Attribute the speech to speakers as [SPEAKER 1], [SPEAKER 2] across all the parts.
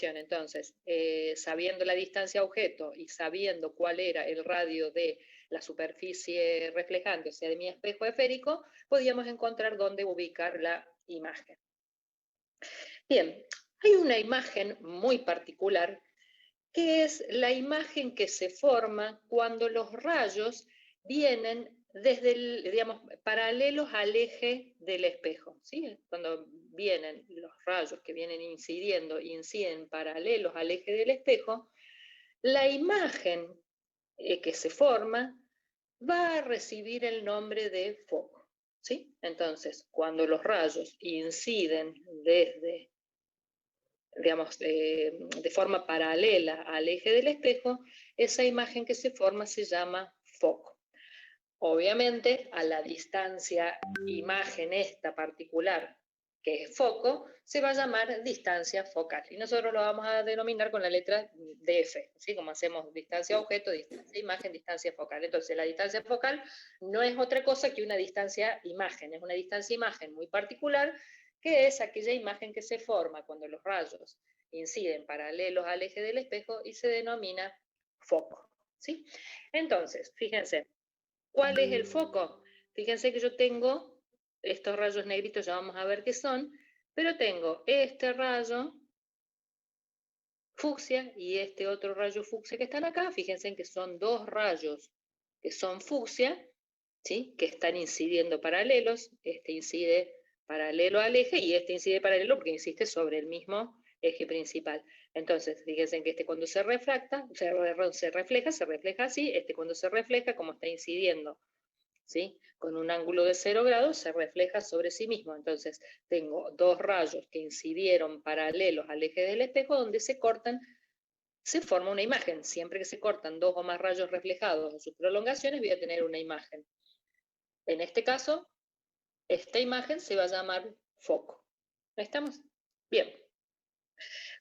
[SPEAKER 1] Entonces, sabiendo la distancia objeto y sabiendo cuál era el radio de la superficie reflejante, o sea, de mi espejo esférico, podíamos encontrar dónde ubicar la imagen. Bien, hay una imagen muy particular que es la imagen que se forma cuando los rayos vienen desde digamos, paralelos al eje del espejo, ¿sí? Cuando vienen los rayos que vienen incidiendo, inciden paralelos al eje del espejo, la imagen que se forma va a recibir el nombre de foco, ¿sí? Entonces, cuando los rayos inciden desde digamos, de forma paralela al eje del espejo, esa imagen que se forma se llama foco. Obviamente, a la distancia imagen esta particular, que es foco, se va a llamar distancia focal. Y nosotros lo vamos a denominar con la letra DF, ¿sí? Como hacemos distancia objeto, distancia imagen, distancia focal. Entonces, la distancia focal no es otra cosa que una distancia imagen, es una distancia imagen muy particular, que es aquella imagen que se forma cuando los rayos inciden paralelos al eje del espejo y se denomina foco, ¿sí? Entonces, fíjense, ¿cuál es el foco? Fíjense que yo tengo estos rayos negritos, ya vamos a ver qué son, pero tengo este rayo fucsia y este otro rayo fucsia que están acá. Fíjense que son dos rayos que son fucsia, ¿sí? Que están incidiendo paralelos. Este incide paralelo al eje y este incide paralelo porque insiste sobre el mismo eje principal. Entonces, fíjense que este cuando se refracta, se refleja así, este cuando se refleja, como está incidiendo, ¿sí? Con un ángulo de 0 grados, se refleja sobre sí mismo. Entonces, tengo dos rayos que incidieron paralelos al eje del espejo, donde se cortan, se forma una imagen. Siempre que se cortan dos o más rayos reflejados o sus prolongaciones, voy a tener una imagen. En este caso, esta imagen se va a llamar foco. ¿Estamos? Bien.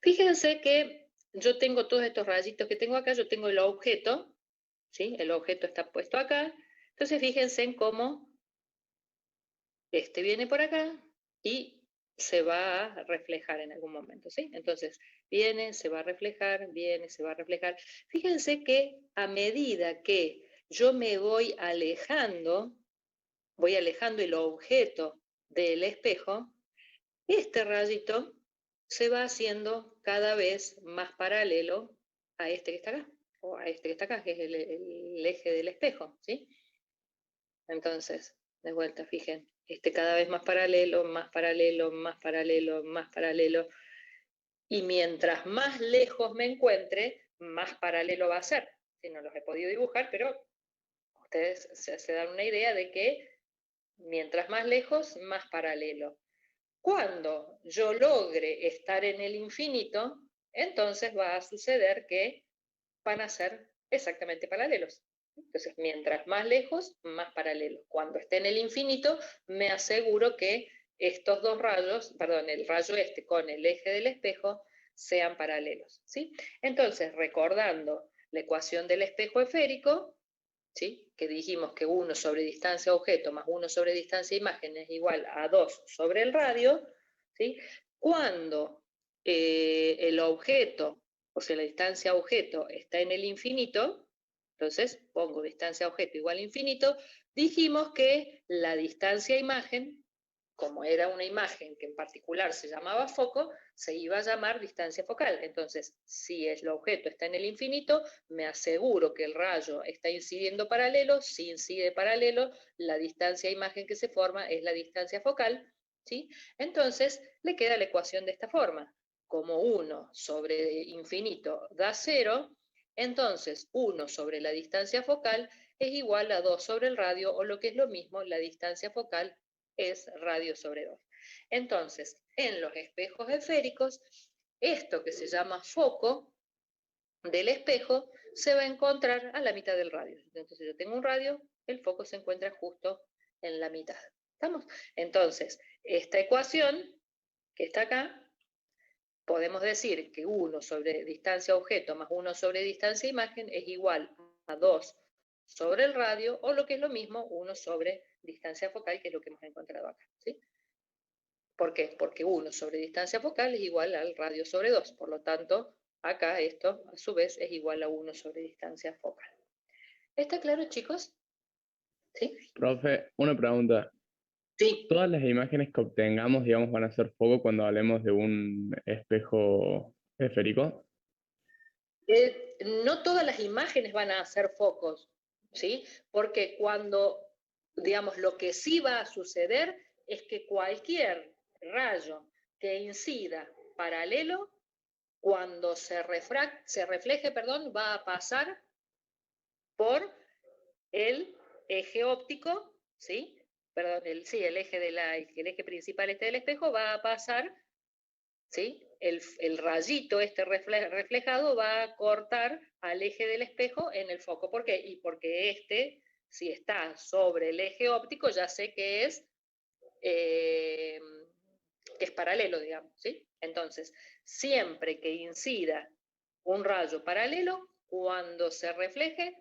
[SPEAKER 1] Fíjense que yo tengo todos estos rayitos que tengo acá, yo tengo el objeto, ¿sí? El objeto está puesto acá. Entonces, fíjense en cómo este viene por acá y se va a reflejar en algún momento, ¿sí? Entonces, viene, se va a reflejar, viene, se va a reflejar. Fíjense que a medida que yo me voy alejando el objeto del espejo, este rayito se va haciendo cada vez más paralelo a este que está acá, o a este que está acá, que es el eje del espejo, ¿sí? Entonces, de vuelta, fíjense, este cada vez más paralelo, más paralelo, más paralelo, más paralelo, y mientras más lejos me encuentre, más paralelo va a ser. Si no los he podido dibujar, pero ustedes se dan una idea de que mientras más lejos, más paralelo. Cuando yo logre estar en el infinito, entonces va a suceder que van a ser exactamente paralelos. Entonces, mientras más lejos, más paralelo. Cuando esté en el infinito, me aseguro que estos dos rayos, perdón, el rayo este con el eje del espejo, sean paralelos, ¿sí? Entonces, recordando la ecuación del espejo esférico, ¿sí? Que dijimos que 1 sobre distancia objeto más 1 sobre distancia imagen es igual a 2 sobre el radio, ¿sí? Cuando el objeto, o sea, la distancia objeto está en el infinito, entonces pongo distancia objeto igual a infinito, dijimos que la distancia imagen, como era una imagen que en particular se llamaba foco, se iba a llamar distancia focal. Entonces, si el objeto está en el infinito, me aseguro que el rayo está incidiendo paralelo. Si incide paralelo, la distancia imagen que se forma es la distancia focal, ¿sí? Entonces, le queda la ecuación de esta forma. Como 1 sobre infinito da 0, entonces 1 sobre la distancia focal es igual a 2 sobre el radio, o lo que es lo mismo, la distancia focal es radio sobre 2. Entonces, en los espejos esféricos, esto que se llama foco del espejo se va a encontrar a la mitad del radio. Entonces, yo tengo un radio, el foco se encuentra justo en la mitad. ¿Estamos? Entonces, esta ecuación que está acá, podemos decir que 1 sobre distancia objeto más 1 sobre distancia imagen es igual a 2 sobre el radio, o lo que es lo mismo, 1 sobre distancia focal, que es lo que hemos encontrado acá, ¿sí? ¿Por qué? Porque 1 sobre distancia focal es igual al radio sobre 2. Por lo tanto, acá esto, a su vez, es igual a 1 sobre distancia focal. ¿Está claro, chicos? ¿Sí?
[SPEAKER 2] Profe, una pregunta.
[SPEAKER 1] Sí.
[SPEAKER 2] ¿Todas las imágenes que obtengamos, digamos, van a ser foco cuando hablemos de un espejo esférico?
[SPEAKER 1] No todas las imágenes van a ser focos, ¿sí? Porque cuando, digamos, lo que sí va a suceder es que cualquier rayo que incida paralelo, cuando se refleje, va a pasar por el eje óptico, ¿sí? Perdón, el eje el eje principal del espejo va a pasar, ¿sí? El rayito reflejado va a cortar al eje del espejo en el foco. ¿Por qué? Y porque si está sobre el eje óptico, ya sé que es paralelo, digamos, ¿sí? Entonces, siempre que incida un rayo paralelo, cuando se refleje,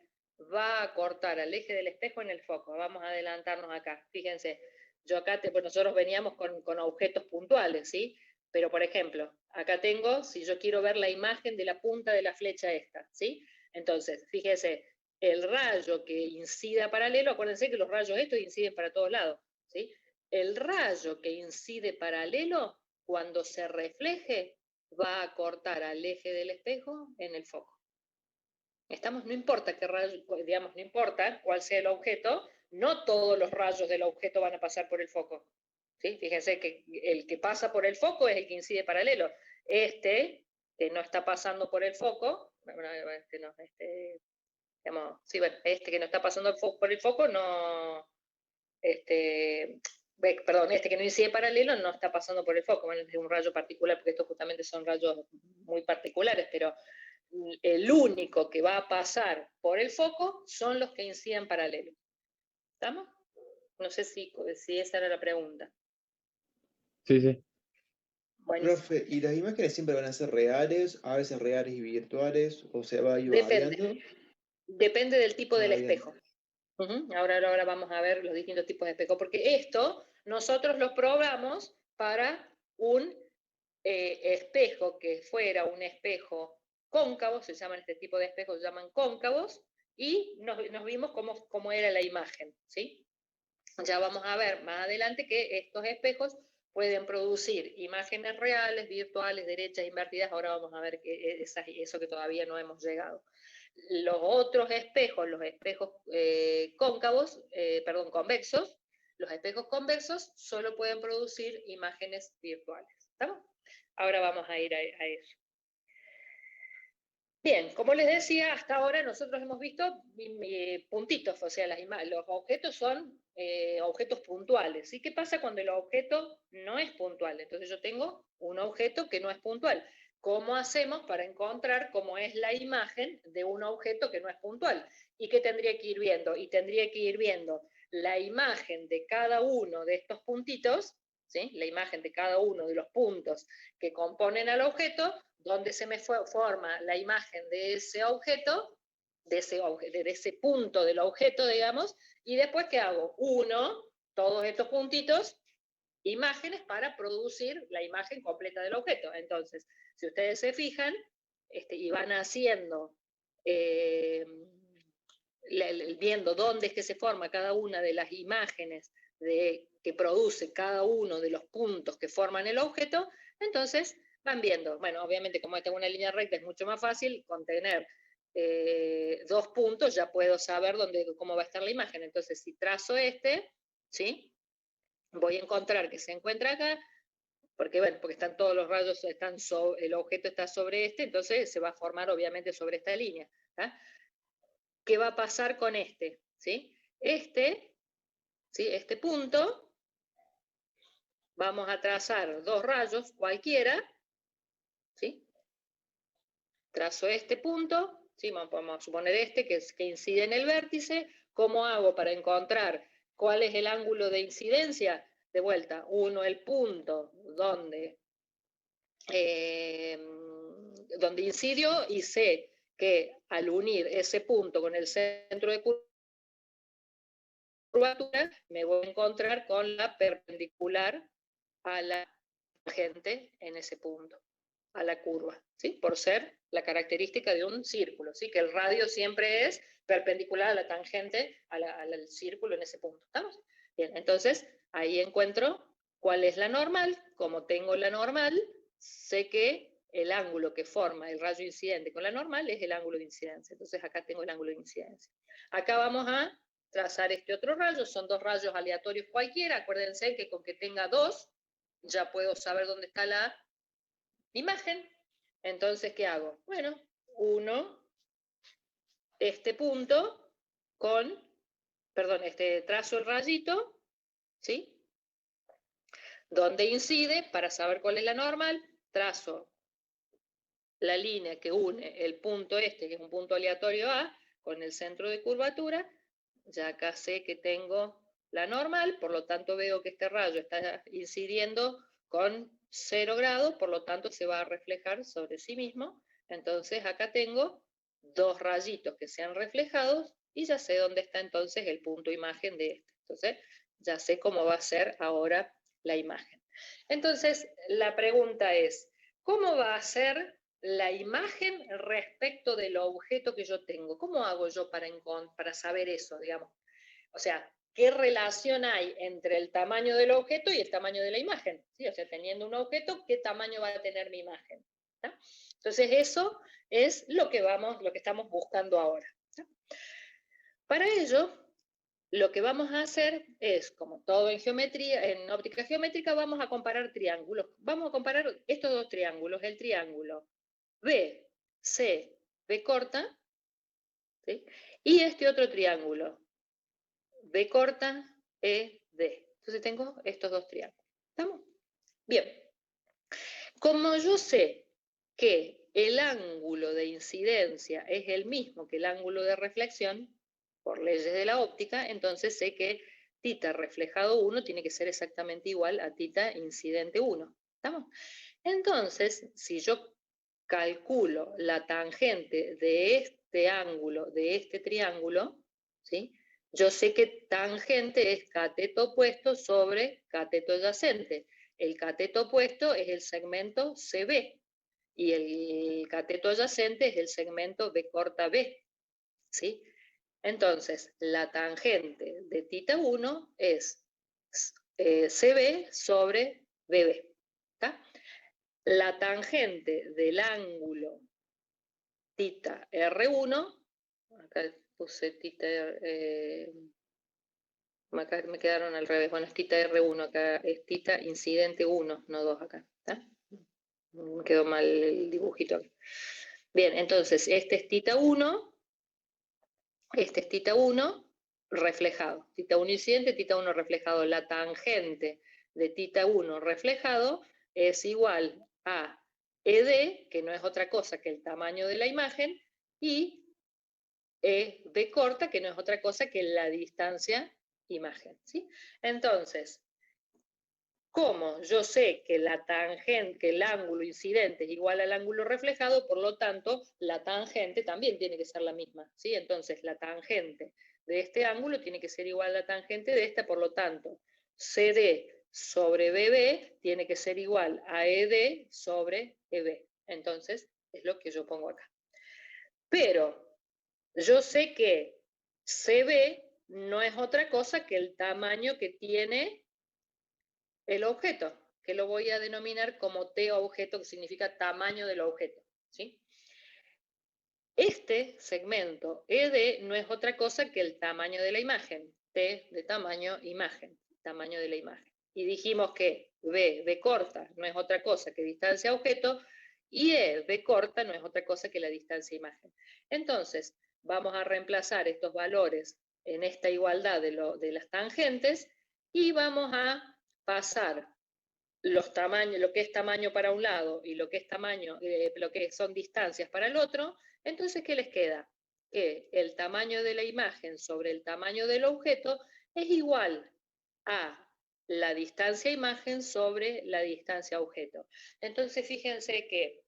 [SPEAKER 1] va a cortar al eje del espejo en el foco. Vamos a adelantarnos acá. Fíjense, yo acá, pues nosotros veníamos con objetos puntuales, ¿sí? Pero, por ejemplo, acá tengo, si yo quiero ver la imagen de la punta de la flecha esta, ¿sí? Entonces, fíjese, el rayo que incida paralelo, acuérdense que los rayos estos inciden para todos lados, ¿sí? El rayo que incide paralelo, cuando se refleje, va a cortar al eje del espejo en el foco. No importa qué rayo, digamos, no importa cuál sea el objeto, no todos los rayos del objeto van a pasar por el foco. ¿Sí? Fíjense que el que pasa por el foco es el que incide paralelo. Que no está pasando por el foco, este que no está pasando por el foco no, perdón, que no incide paralelo no está pasando por el foco, bueno, es un rayo particular, porque estos justamente son rayos muy particulares, pero el único que va a pasar por el foco son los que inciden paralelo. ¿Estamos? No sé si esa era la pregunta.
[SPEAKER 2] Sí, sí.
[SPEAKER 1] Buenísimo.
[SPEAKER 3] Profe, ¿y las imágenes siempre van a ser reales, a veces reales y virtuales, o se va a ir
[SPEAKER 1] Depende.
[SPEAKER 3] variando?
[SPEAKER 1] Depende del tipo del
[SPEAKER 3] Bien.
[SPEAKER 1] espejo. Ahora vamos a ver los distintos tipos de espejo, porque esto nosotros lo probamos para un espejo que fuera un espejo cóncavo, se llaman este tipo de espejos, se llaman cóncavos, y nos vimos cómo era la imagen, ¿sí? Ya vamos a ver más adelante que estos espejos pueden producir imágenes reales, virtuales, derechas, invertidas. Ahora vamos a ver eso que todavía no hemos llegado. Los otros espejos, los espejos convexos, los espejos convexos solo pueden producir imágenes virtuales. ¿Estamos? Ahora vamos a ir a eso. Bien, como les decía, hasta ahora nosotros hemos visto puntitos, o sea, los objetos son objetos puntuales. ¿Y qué pasa cuando el objeto no es puntual? Entonces yo tengo un objeto que no es puntual. ¿Cómo hacemos para encontrar cómo es la imagen de un objeto que no es puntual? ¿Y qué tendría que ir viendo? Y tendría que ir viendo la imagen de cada uno de estos puntitos, ¿sí? La imagen de cada uno de los puntos que componen al objeto, donde se me forma la imagen de ese objeto, de ese punto del objeto, digamos, y después, ¿qué hago? Todos estos puntitos, imágenes para producir la imagen completa del objeto. Entonces, si ustedes se fijan, y van haciendo, viendo dónde es que se forma cada una de las imágenes que produce cada uno de los puntos que forman el objeto, entonces van viendo. Bueno, obviamente como esta es una línea recta es mucho más fácil contener 2 puntos, ya puedo saber cómo va a estar la imagen. Entonces si trazo ¿sí? Voy a encontrar que se encuentra acá, porque están todos los rayos, el objeto está sobre entonces se va a formar obviamente sobre esta línea. ¿Qué va a pasar con ¿sí? ¿sí? Este punto, vamos a trazar 2 rayos cualquiera, ¿sí? Trazo este punto, ¿sí? Vamos a suponer que incide en el vértice. ¿Cómo hago para encontrar cuál es el ángulo de incidencia? De vuelta, el punto donde incidió, y sé que al unir ese punto con el centro de curvatura, me voy a encontrar con la perpendicular a la tangente en ese punto, a la curva, ¿sí? Por ser la característica de un círculo, ¿sí? Que el radio siempre es perpendicular a la tangente, al círculo en ese punto, ¿estamos? Bien, entonces ahí encuentro cuál es la normal. Como tengo la normal, sé que el ángulo que forma el rayo incidente con la normal es el ángulo de incidencia. Entonces acá tengo el ángulo de incidencia. Acá vamos a trazar este otro rayo, son dos rayos aleatorios cualquiera. Acuérdense que con que tenga dos, ya puedo saber dónde está la imagen. Entonces, ¿qué hago? Bueno, uno, este punto con, perdón, trazo el rayito, ¿sí? Donde incide, para saber cuál es la normal, trazo la línea que une el punto que es un punto aleatorio A, con el centro de curvatura. Ya acá sé que tengo la normal, por lo tanto veo que este rayo está incidiendo con 0 grados, por lo tanto se va a reflejar sobre sí mismo. Entonces acá tengo dos rayitos que se han reflejado y ya sé dónde está entonces el punto imagen de este. Entonces ya sé cómo va a ser ahora la imagen. Entonces la pregunta es, ¿cómo va a ser la imagen respecto del objeto que yo tengo? ¿Cómo hago yo para saber eso, digamos? O sea, ¿qué relación hay entre el tamaño del objeto y el tamaño de la imagen? ¿Sí? O sea, teniendo un objeto, ¿qué tamaño va a tener mi imagen? ¿Sí? Entonces, eso es lo que estamos buscando ahora. ¿Sí? Para ello, lo que vamos a hacer es, como todo en geometría, en óptica geométrica, vamos a comparar triángulos. Vamos a comparar estos dos triángulos, el triángulo B, C, B corta, ¿sí? Y este otro triángulo, B corta, E, D. Entonces tengo estos dos triángulos. ¿Estamos? Bien. Como yo sé que el ángulo de incidencia es el mismo que el ángulo de reflexión, por leyes de la óptica, entonces sé que θ reflejado 1 tiene que ser exactamente igual a θ incidente 1. ¿Estamos? Entonces, si yo calculo la tangente de este ángulo, de este triángulo, ¿sí? Yo sé que tangente es cateto opuesto sobre cateto adyacente. El cateto opuesto es el segmento CB y el cateto adyacente es el segmento B corta B, ¿sí? Entonces, la tangente de θ1 es CB sobre BB. ¿Está? La tangente del ángulo θ R1, acá puse acá me quedaron al revés, bueno, es θ R1, acá es θ incidente 1, no 2 acá, ¿está? Me quedó mal el dibujito acá. Bien, entonces, este es θ1, este es θ1 reflejado, θ1 incidente, θ1 reflejado. La tangente de θ1 reflejado es igual a ED, que no es otra cosa que el tamaño de la imagen, y B corta, que no es otra cosa que la distancia imagen, ¿sí? Entonces, como yo sé que la tangente, que el ángulo incidente es igual al ángulo reflejado, por lo tanto, la tangente también tiene que ser la misma, ¿sí? Entonces, la tangente de este ángulo tiene que ser igual a la tangente de esta, por lo tanto, CD sobre BB tiene que ser igual a ED sobre EB. Entonces, es lo que yo pongo acá. Pero yo sé que CB no es otra cosa que el tamaño que tiene el objeto, que lo voy a denominar como T objeto, que significa tamaño del objeto, ¿sí? Este segmento ED no es otra cosa que el tamaño de la imagen, T de tamaño imagen, tamaño de la imagen. Y dijimos que B corta, no es otra cosa que distancia objeto, y B corta no es otra cosa que la distancia imagen. Entonces, vamos a reemplazar estos valores en esta igualdad de las tangentes y vamos a pasar los tamaños, lo que es tamaño para un lado y lo que es tamaño, lo que son distancias para el otro. Entonces, ¿qué les queda? Que el tamaño de la imagen sobre el tamaño del objeto es igual a la distancia imagen sobre la distancia objeto. Entonces, fíjense que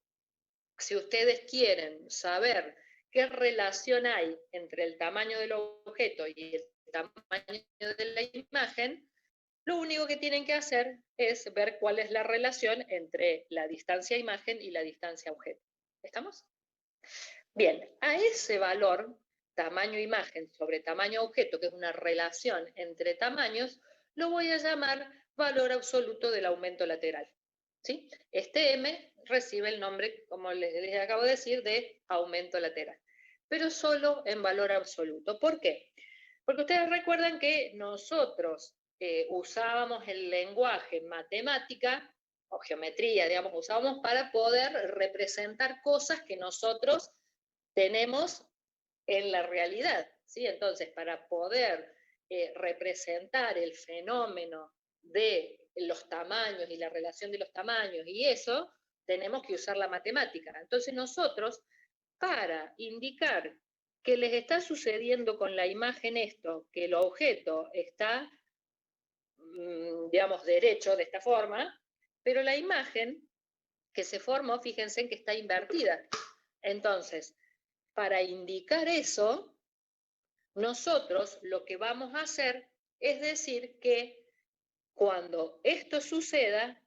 [SPEAKER 1] si ustedes quieren saber qué relación hay entre el tamaño del objeto y el tamaño de la imagen, Lo único que tienen que hacer es ver cuál es la relación entre la distancia imagen y la distancia objeto. ¿Estamos? Bien, a ese valor, tamaño imagen sobre tamaño objeto, que es una relación entre tamaños, lo voy a llamar valor absoluto del aumento lateral. ¿Sí? Este M recibe el nombre, como les acabo de decir, de aumento lateral, pero solo en valor absoluto. ¿Por qué? Porque ustedes recuerdan que nosotros usábamos el lenguaje matemática o geometría, digamos, usábamos para poder representar cosas que nosotros tenemos en la realidad, ¿sí? Entonces, para poder representar el fenómeno de los tamaños y la relación de los tamaños y eso, tenemos que usar la matemática. Entonces nosotros, para indicar que les está sucediendo con la imagen esto, que el objeto está, digamos, derecho de esta forma, pero la imagen que se formó, fíjense en que está invertida. Entonces, para indicar eso, nosotros lo que vamos a hacer es decir que cuando esto suceda,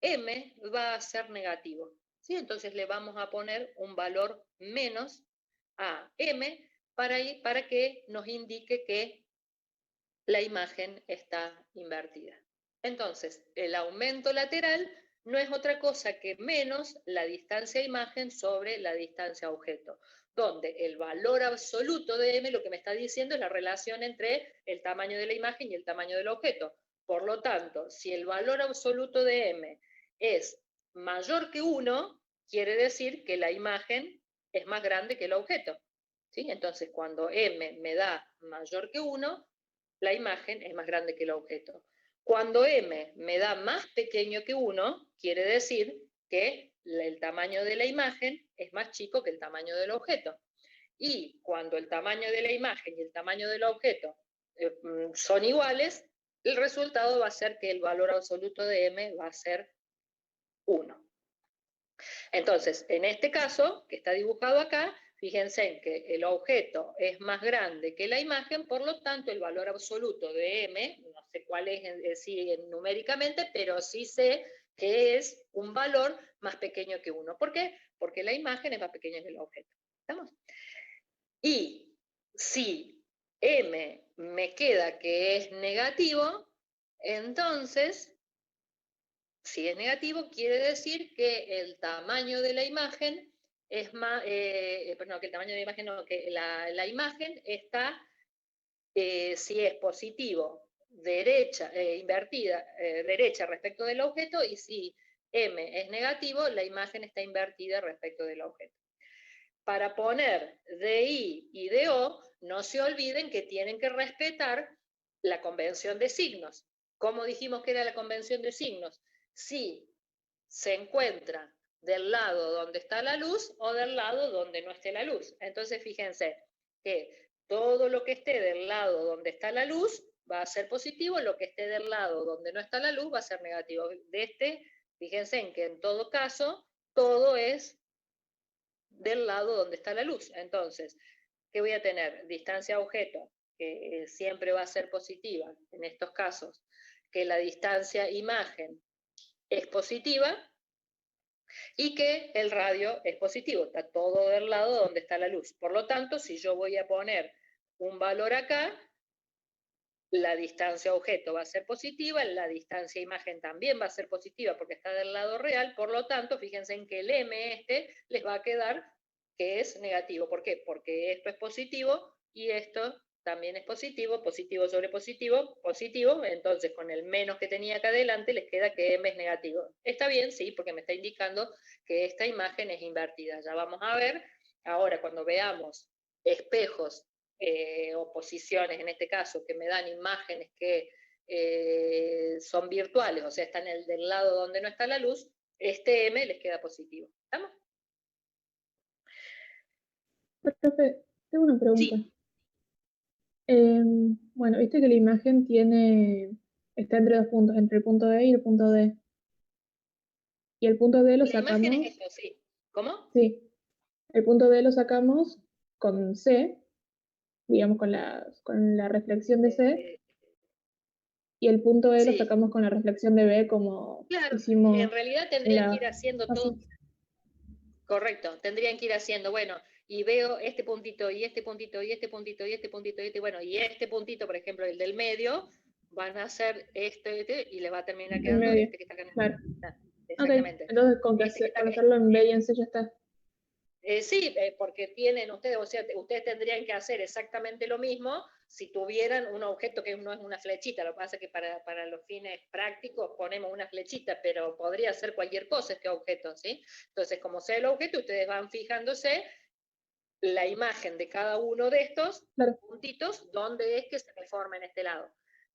[SPEAKER 1] M va a ser negativo. ¿Sí? Entonces le vamos a poner un valor menos a M para que nos indique que la imagen está invertida. Entonces, el aumento lateral no es otra cosa que menos la distancia imagen sobre la distancia objeto, donde el valor absoluto de M lo que me está diciendo es la relación entre el tamaño de la imagen y el tamaño del objeto. Por lo tanto, si el valor absoluto de M es mayor que 1, quiere decir que la imagen es más grande que el objeto. ¿Sí? Entonces, cuando M me da mayor que 1, la imagen es más grande que el objeto. Cuando M me da más pequeño que 1, quiere decir que el tamaño de la imagen es más chico que el tamaño del objeto. Y cuando el tamaño de la imagen y el tamaño del objeto son iguales, el resultado va a ser que el valor absoluto de M va a ser 1. Entonces, en este caso, que está dibujado acá, fíjense en que el objeto es más grande que la imagen, por lo tanto, el valor absoluto de M, no sé cuál es numéricamente, pero sí sé que es un valor más pequeño que 1. ¿Por qué? Porque la imagen es más pequeña que el objeto. ¿Estamos? Y si M me queda que es negativo, entonces si es negativo, quiere decir que el tamaño de la imagen es más, perdón, que el tamaño de la imagen no, que la imagen está, si es positivo, derecha, invertida, derecha respecto del objeto, y si M es negativo, la imagen está invertida respecto del objeto. Para poner DI y DO, no se olviden que tienen que respetar la convención de signos. ¿Cómo dijimos que era la convención de signos? Si se encuentra del lado donde está la luz o del lado donde no esté la luz. Entonces, fíjense que todo lo que esté del lado donde está la luz va a ser positivo, lo que esté del lado donde no está la luz va a ser negativo. Fíjense en que en todo caso, todo es del lado donde está la luz. Entonces, ¿qué voy a tener? Distancia objeto, que siempre va a ser positiva en estos casos, que la distancia imagen es positiva y que el radio es positivo, está todo del lado donde está la luz. Por lo tanto, si yo voy a poner un valor acá, la distancia objeto va a ser positiva, la distancia imagen también va a ser positiva porque está del lado real, por lo tanto, fíjense en que el M les va a quedar que es negativo. ¿Por qué? Porque esto es positivo y esto también es positivo, positivo sobre positivo, positivo, entonces con el menos que tenía acá adelante les queda que M es negativo. ¿Está bien? Sí, porque me está indicando que esta imagen es invertida. Ya vamos a ver, ahora cuando veamos espejos o posiciones, en este caso, que me dan imágenes que son virtuales, o sea, están del lado donde no está la luz, este M les queda positivo. ¿Estamos?
[SPEAKER 4] Profe, tengo una pregunta.
[SPEAKER 1] Sí.
[SPEAKER 4] Bueno, viste que la imagen está entre dos puntos, entre el punto E y el punto D. Y el punto D lo
[SPEAKER 1] La imagen
[SPEAKER 4] sacamos.
[SPEAKER 1] es esto, sí. ¿Cómo?
[SPEAKER 4] Sí, el punto D lo sacamos con C, digamos con la reflexión de C, Y el punto E lo
[SPEAKER 1] Sí.
[SPEAKER 4] sacamos con la reflexión de B como
[SPEAKER 1] Claro,
[SPEAKER 4] hicimos
[SPEAKER 1] en realidad
[SPEAKER 4] en
[SPEAKER 1] tendrían que
[SPEAKER 4] la
[SPEAKER 1] ir haciendo
[SPEAKER 4] fase.
[SPEAKER 1] todo, correcto, tendrían que ir haciendo, bueno, y veo este puntito, y este puntito, y este puntito, y este puntito, y este, bueno, y este puntito, por ejemplo, el del medio, van a ser este, y le va a terminar
[SPEAKER 4] En
[SPEAKER 1] quedando
[SPEAKER 4] medio,
[SPEAKER 1] este que está acá en el
[SPEAKER 4] claro.
[SPEAKER 1] ah,
[SPEAKER 4] Ok,
[SPEAKER 1] exactamente.
[SPEAKER 4] entonces con,
[SPEAKER 1] Este que está
[SPEAKER 4] con
[SPEAKER 1] acá,
[SPEAKER 4] hacerlo en B y en C ya está.
[SPEAKER 1] sí, porque tienen ustedes, o sea, ustedes tendrían que hacer exactamente lo mismo si tuvieran un objeto que no es una flechita. Lo que pasa es que para los fines prácticos ponemos una flechita, pero podría ser cualquier cosa este objeto, ¿sí? Entonces, como sea el objeto, ustedes van fijándose la imagen de cada uno de estos
[SPEAKER 4] Claro.
[SPEAKER 1] puntitos, donde es que se forma en este lado.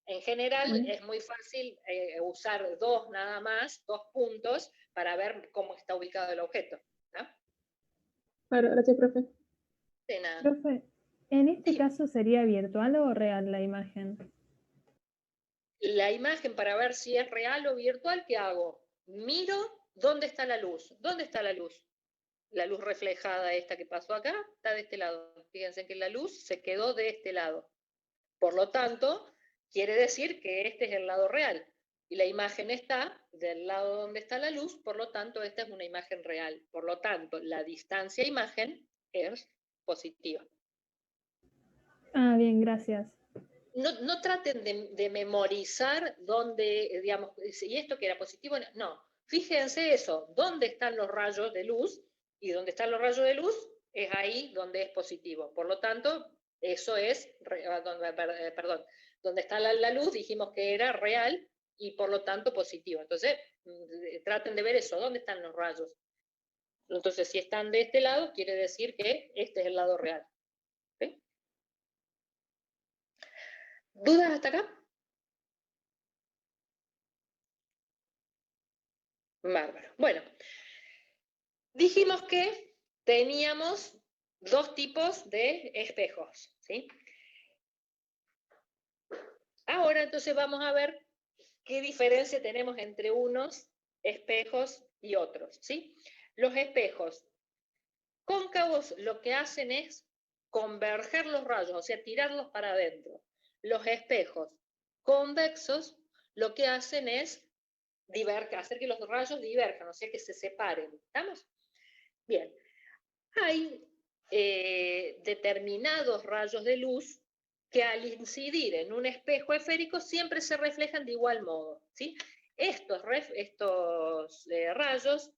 [SPEAKER 1] En general es muy fácil usar dos nada más, dos puntos, para ver cómo está ubicado el objeto. ¿No?
[SPEAKER 4] Claro, gracias, profe.
[SPEAKER 1] De nada.
[SPEAKER 5] Profe, ¿en este
[SPEAKER 1] Sí.
[SPEAKER 5] caso sería virtual o real la imagen?
[SPEAKER 1] La imagen para ver si es real o virtual, ¿qué hago? Miro dónde está la luz. ¿Dónde está la luz? La luz reflejada esta que pasó acá está de este lado. Fíjense que la luz se quedó de este lado. Por lo tanto, quiere decir que este es el lado real. Y la imagen está del lado donde está la luz, por lo tanto, esta es una imagen real. Por lo tanto, la distancia imagen es positiva.
[SPEAKER 5] Ah, bien, gracias.
[SPEAKER 1] No traten de memorizar dónde, digamos, y esto que era positivo, no. Fíjense eso, dónde están los rayos de luz, y donde están los rayos de luz es ahí donde es positivo. Por lo tanto, eso es, perdón, donde está la luz dijimos que era real y por lo tanto positivo. Entonces, traten de ver eso, dónde están los rayos. Entonces, si están de este lado, quiere decir que este es el lado real. ¿Sí? ¿Dudas hasta acá? Bárbaro. Bueno, dijimos que teníamos dos tipos de espejos, ¿sí? Ahora entonces vamos a ver qué diferencia tenemos entre unos espejos y otros, ¿sí? Los espejos cóncavos lo que hacen es converger los rayos, o sea, tirarlos para adentro. Los espejos convexos lo que hacen es hacer que los rayos diverjan, o sea, que se separen. ¿Estamos? Bien. Hay determinados rayos de luz que al incidir en un espejo esférico siempre se reflejan de igual modo, ¿sí? Estos rayos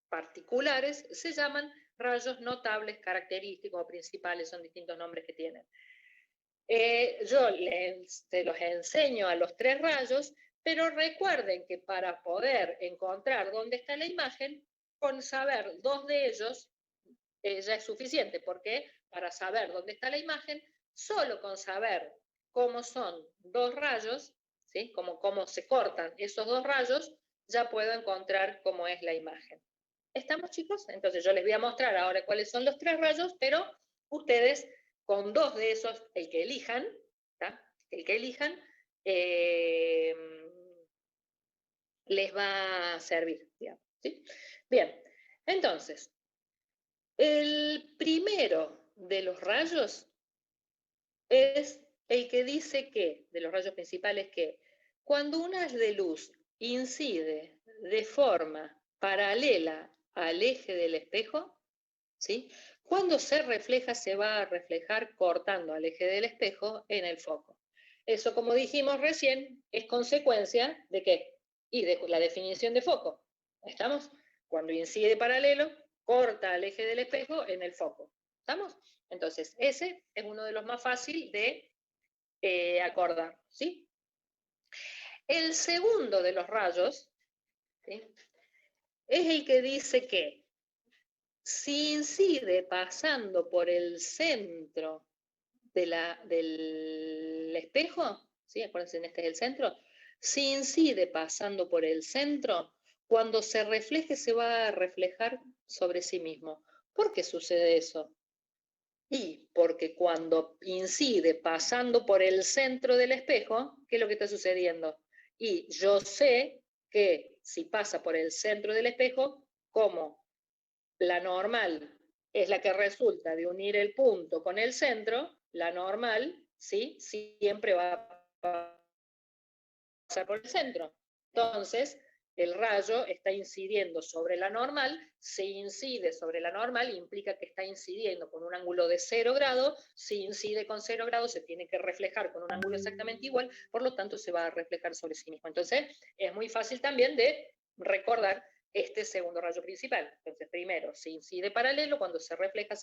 [SPEAKER 1] particulares se llaman rayos notables, característicos o principales, son distintos nombres que tienen. Yo te los enseño a los tres rayos, pero recuerden que para poder encontrar dónde está la imagen, con saber dos de ellos ya es suficiente, porque para saber dónde está la imagen, solo con saber cómo son dos rayos, ¿sí? Cómo se cortan esos dos rayos, ya puedo encontrar cómo es la imagen. ¿Estamos, chicos? Entonces yo les voy a mostrar ahora cuáles son los tres rayos, pero ustedes con dos de esos, el que elijan, ¿tá? El que elijan, les va a servir, digamos, ¿sí? Bien, entonces, el primero de los rayos es el que dice que, de los rayos principales, que cuando un haz de luz incide de forma paralela al eje del espejo, ¿sí? Cuando se refleja, se va a reflejar cortando al eje del espejo en el foco. Eso, como dijimos recién, es consecuencia de ¿qué? Y de la definición de foco. ¿Estamos? Cuando incide paralelo, corta al eje del espejo en el foco. ¿Estamos? Entonces, ese es uno de los más fáciles de acordar, ¿sí? El segundo de los rayos, ¿sí? Es el que dice que si incide pasando por el centro del espejo, ¿sí? Acuérdense, este es el centro. Si incide pasando por el centro, cuando se refleje se va a reflejar sobre sí mismo. ¿Por qué sucede eso? Y porque cuando incide pasando por el centro del espejo, ¿qué es lo que está sucediendo? Y yo sé que si pasa por el centro del espejo, como la normal es la que resulta de unir el punto con el centro, la normal, ¿sí? Siempre va a pasar por el centro. Entonces, el rayo está incidiendo sobre la normal, si incide sobre la normal implica que está incidiendo con un ángulo de 0 grados, si incide con 0 grados se tiene que reflejar con un ángulo exactamente igual, por lo tanto se va a reflejar sobre sí mismo. Entonces, es muy fácil también de recordar este segundo rayo principal. Entonces, primero, si incide paralelo, cuando se refleja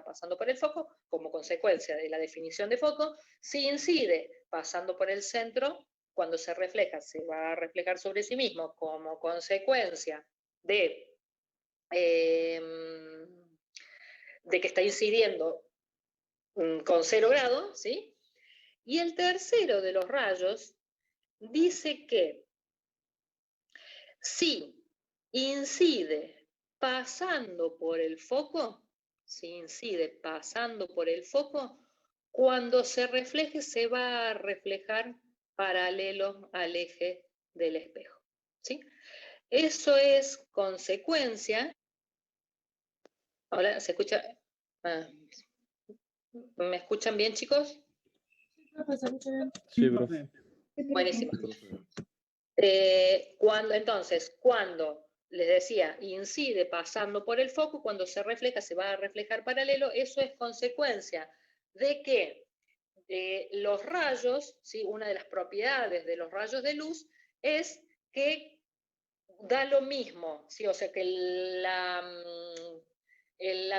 [SPEAKER 1] pasando por el foco, como consecuencia de la definición de foco. Si incide pasando por el centro, cuando se refleja, se va a reflejar sobre sí mismo como consecuencia de que está incidiendo con 0 grados, ¿sí? Y el tercero de los rayos dice que si incide pasando por el foco, cuando se refleje se va a reflejar paralelo al eje del espejo, ¿sí? Eso es consecuencia. Hola, ¿se escucha? ¿Me escuchan bien, chicos?
[SPEAKER 2] Sí, profe.
[SPEAKER 1] Buenísimo. Cuando les decía, incide pasando por el foco, cuando se refleja, se va a reflejar paralelo, eso es consecuencia de que los rayos, ¿sí? Una de las propiedades de los rayos de luz es que da lo mismo, ¿sí? O sea que la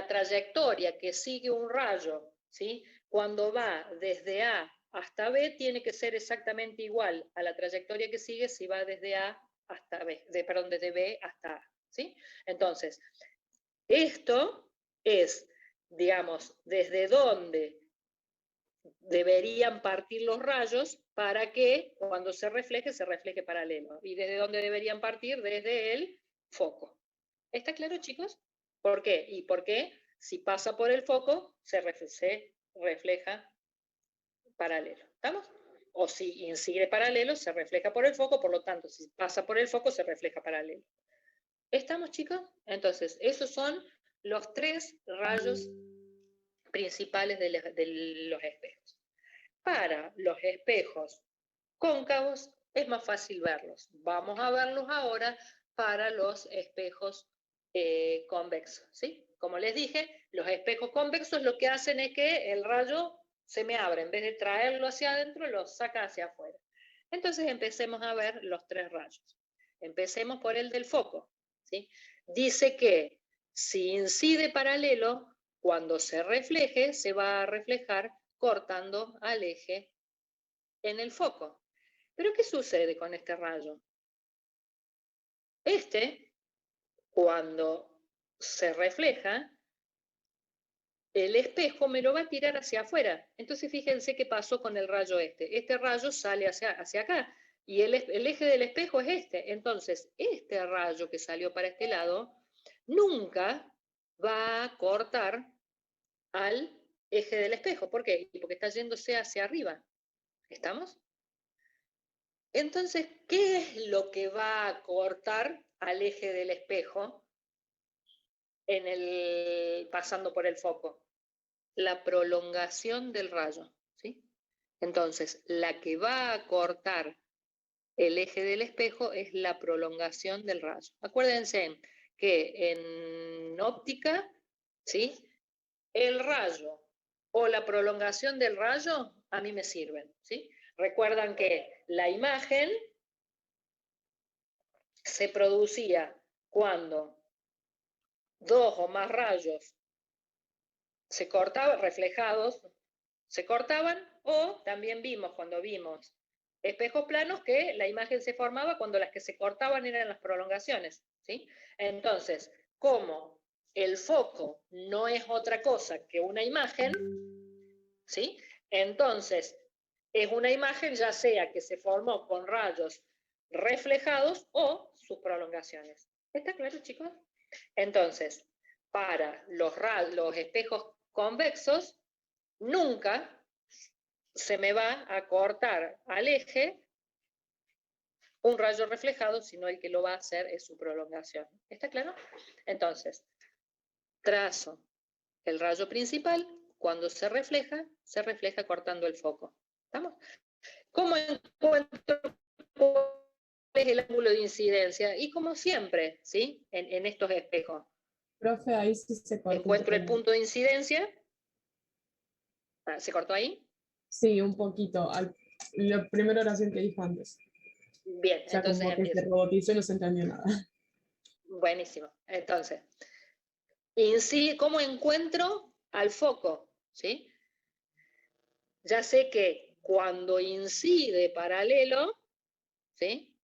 [SPEAKER 1] trayectoria que sigue un rayo, ¿sí? Cuando va desde A hasta B, tiene que ser exactamente igual a la trayectoria que sigue si va desde A hasta B, desde B hasta A, ¿sí? Entonces, esto es, digamos, desde donde deberían partir los rayos para que cuando se refleje paralelo. ¿Y desde dónde deberían partir? Desde el foco. ¿Está claro, chicos? ¿Por qué? ¿Y por qué? Si pasa por el foco, se refleja paralelo. ¿Estamos? O si incide paralelo, se refleja por el foco, por lo tanto, si pasa por el foco, se refleja paralelo. ¿Estamos, chicos? Entonces, esos son los 3 rayos principales de los espejos. Para los espejos cóncavos es más fácil verlos. Vamos a verlos ahora para los espejos convexos, ¿sí? Como les dije, los espejos convexos lo que hacen es que el rayo se me abre, en vez de traerlo hacia adentro, lo saca hacia afuera. Entonces empecemos a ver los 3 rayos. Empecemos por el del foco, ¿sí? Dice que si incide paralelo, cuando se refleje, se va a reflejar cortando al eje en el foco. ¿Pero qué sucede con este rayo? Cuando se refleja, el espejo me lo va a tirar hacia afuera. Entonces fíjense qué pasó con el rayo este. Este rayo sale hacia acá y el eje del espejo es este. Entonces, este rayo que salió para este lado nunca va a cortar al eje del espejo. ¿Por qué? Porque está yéndose hacia arriba. ¿Estamos? Entonces, ¿qué es lo que va a cortar al eje del espejo pasando por el foco? La prolongación del rayo, ¿sí? Entonces, la que va a cortar el eje del espejo es la prolongación del rayo. Acuérdense que en óptica, ¿sí? El rayo o la prolongación del rayo a mí me sirven, ¿sí? Recuerdan que la imagen se producía cuando 2 o más rayos se cortaban, reflejados, se cortaban, o también vimos cuando vimos espejos planos que la imagen se formaba cuando las que se cortaban eran las prolongaciones, ¿sí? Entonces, como el foco no es otra cosa que una imagen, ¿sí? Entonces, es una imagen ya sea que se formó con rayos reflejados o sus prolongaciones. ¿Está claro, chicos? Entonces, para los espejos convexos, nunca se me va a cortar al eje un rayo reflejado, sino el que lo va a hacer es su prolongación. ¿Está claro? Entonces, trazo el rayo principal, cuando se refleja cortando el foco. ¿Estamos? ¿Cómo encuentro cuál es el ángulo de incidencia. Y como siempre, ¿sí? En estos espejos.
[SPEAKER 6] Profe, ahí sí se cortó.
[SPEAKER 1] Encuentro el punto de incidencia. ¿Se cortó ahí?
[SPEAKER 6] Sí, un poquito. La primera oración que dijo antes.
[SPEAKER 1] Bien,
[SPEAKER 6] O sea,
[SPEAKER 1] entonces
[SPEAKER 6] como que se
[SPEAKER 1] empiezo.
[SPEAKER 6] robotizó y no se entendió nada.
[SPEAKER 1] Buenísimo. Entonces, ¿cómo encuentro al foco? ¿Sí? Ya sé que cuando incide paralelo, ¿sí?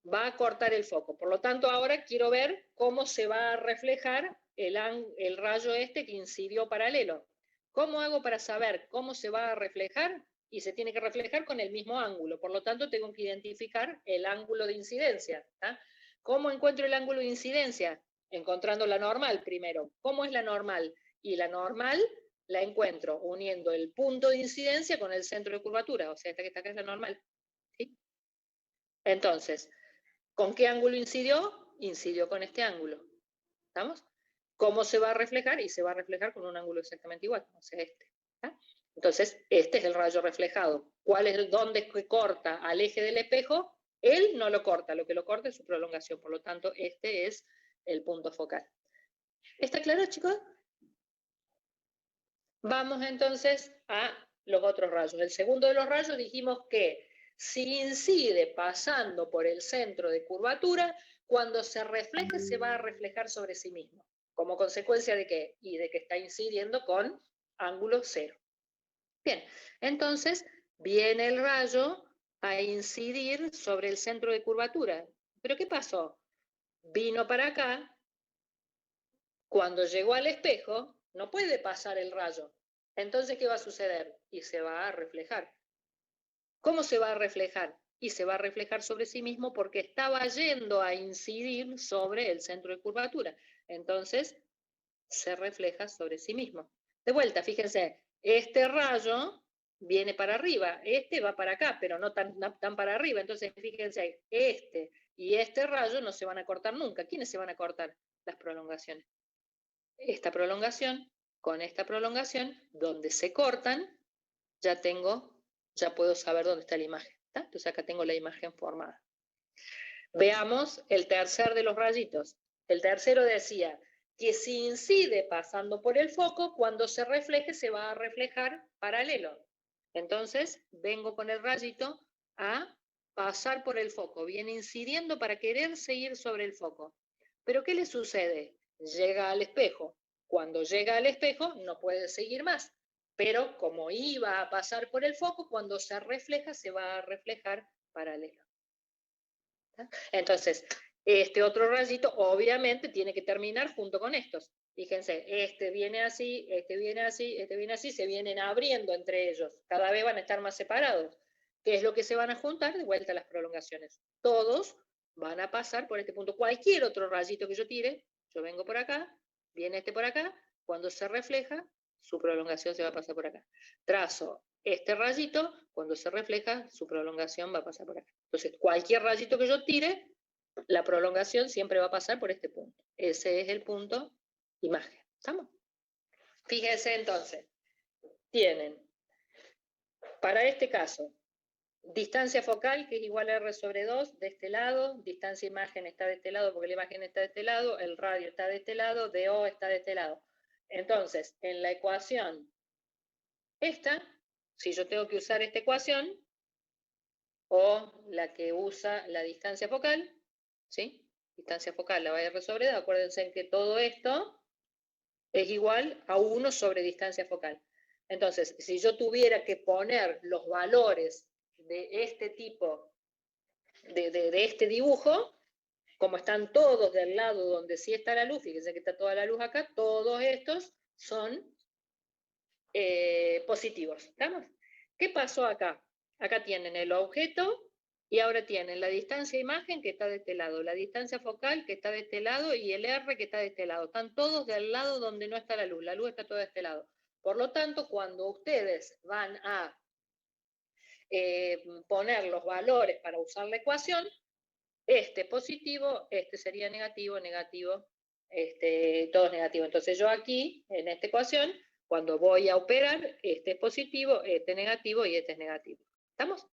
[SPEAKER 1] Va a cortar el foco. Por lo tanto, ahora quiero ver cómo se va a reflejar el rayo este que incidió paralelo. ¿Cómo hago para saber cómo se va a reflejar? Y se tiene que reflejar con el mismo ángulo. Por lo tanto, tengo que identificar el ángulo de incidencia. ¿Tá? ¿Cómo encuentro el ángulo de incidencia? Encontrando la normal primero. ¿Cómo es la normal? Y la normal la encuentro uniendo el punto de incidencia con el centro de curvatura. O sea, esta que está acá es la normal. ¿Sí? Entonces, ¿con qué ángulo incidió? Incidió con este ángulo. ¿Estamos? ¿Cómo se va a reflejar? Y se va a reflejar con un ángulo exactamente igual, o sea, este. ¿Está? Entonces, este es el rayo reflejado. ¿Dónde corta al eje del espejo? Él no lo corta, lo que lo corta es su prolongación. Por lo tanto, este es el punto focal. ¿Está claro, chicos? Vamos entonces a los otros rayos. El segundo de los rayos dijimos que si incide pasando por el centro de curvatura, cuando se refleje se va a reflejar sobre sí mismo. ¿Como consecuencia de qué? Y de que está incidiendo con ángulo cero. Bien, entonces viene el rayo a incidir sobre el centro de curvatura. ¿Pero qué pasó? Vino para acá, cuando llegó al espejo, no puede pasar el rayo. Entonces, ¿qué va a suceder? Y se va a reflejar. ¿Cómo se va a reflejar? Y se va a reflejar sobre sí mismo porque estaba yendo a incidir sobre el centro de curvatura. Entonces, se refleja sobre sí mismo. De vuelta, fíjense, este rayo viene para arriba, este va para acá, pero no tan para arriba. Entonces, fíjense, este y este rayo no se van a cortar nunca. ¿Quiénes se van a cortar? Las prolongaciones. Esta prolongación con esta prolongación, donde se cortan, ya puedo saber dónde está la imagen. ¿Tá? Entonces acá tengo la imagen formada. Veamos el tercer de los rayitos. El tercero decía que si incide pasando por el foco, cuando se refleje se va a reflejar paralelo. Entonces vengo con el rayito a pasar por el foco. Viene incidiendo para querer seguir sobre el foco. ¿Pero qué le sucede? Llega al espejo. Cuando llega al espejo no puede seguir más. Pero como iba a pasar por el foco, cuando se refleja se va a reflejar paralelo. Entonces, este otro rayito obviamente tiene que terminar junto con estos. Fíjense, este viene así, este viene así, este viene así, se vienen abriendo entre ellos. Cada vez van a estar más separados. ¿Qué es lo que se van a juntar? De vuelta a las prolongaciones. Todos van a pasar por este punto. Cualquier otro rayito que yo tire, yo vengo por acá, viene este por acá, cuando se refleja, su prolongación se va a pasar por acá. Trazo este rayito, cuando se refleja, su prolongación va a pasar por acá. Entonces, cualquier rayito que yo tire, la prolongación siempre va a pasar por este punto. Ese es el punto imagen. ¿Estamos? Fíjense entonces, tienen, para este caso, distancia focal, que es igual a R sobre 2, de este lado, distancia imagen está de este lado, porque la imagen está de este lado, el radio está de este lado, DO está de este lado. Entonces, en la ecuación esta, si yo tengo que usar esta ecuación, o la que usa la distancia focal, ¿sí? Distancia focal, la va a R sobre 2, acuérdense que todo esto es igual a 1 sobre distancia focal. Entonces, si yo tuviera que poner los valores de este tipo, de este dibujo, como están todos del lado donde sí está la luz, fíjense que está toda la luz acá, todos estos son positivos. ¿Estamos? ¿Qué pasó acá? Acá tienen el objeto y ahora tienen la distancia imagen que está de este lado, la distancia focal que está de este lado y el R que está de este lado. Están todos del lado donde no está la luz está toda de este lado. Por lo tanto, cuando ustedes van a poner los valores para usar la ecuación, este positivo, este sería negativo, negativo, todo es negativo. Entonces yo aquí, en esta ecuación, cuando voy a operar, este es positivo, este es negativo y este es negativo. ¿Estamos?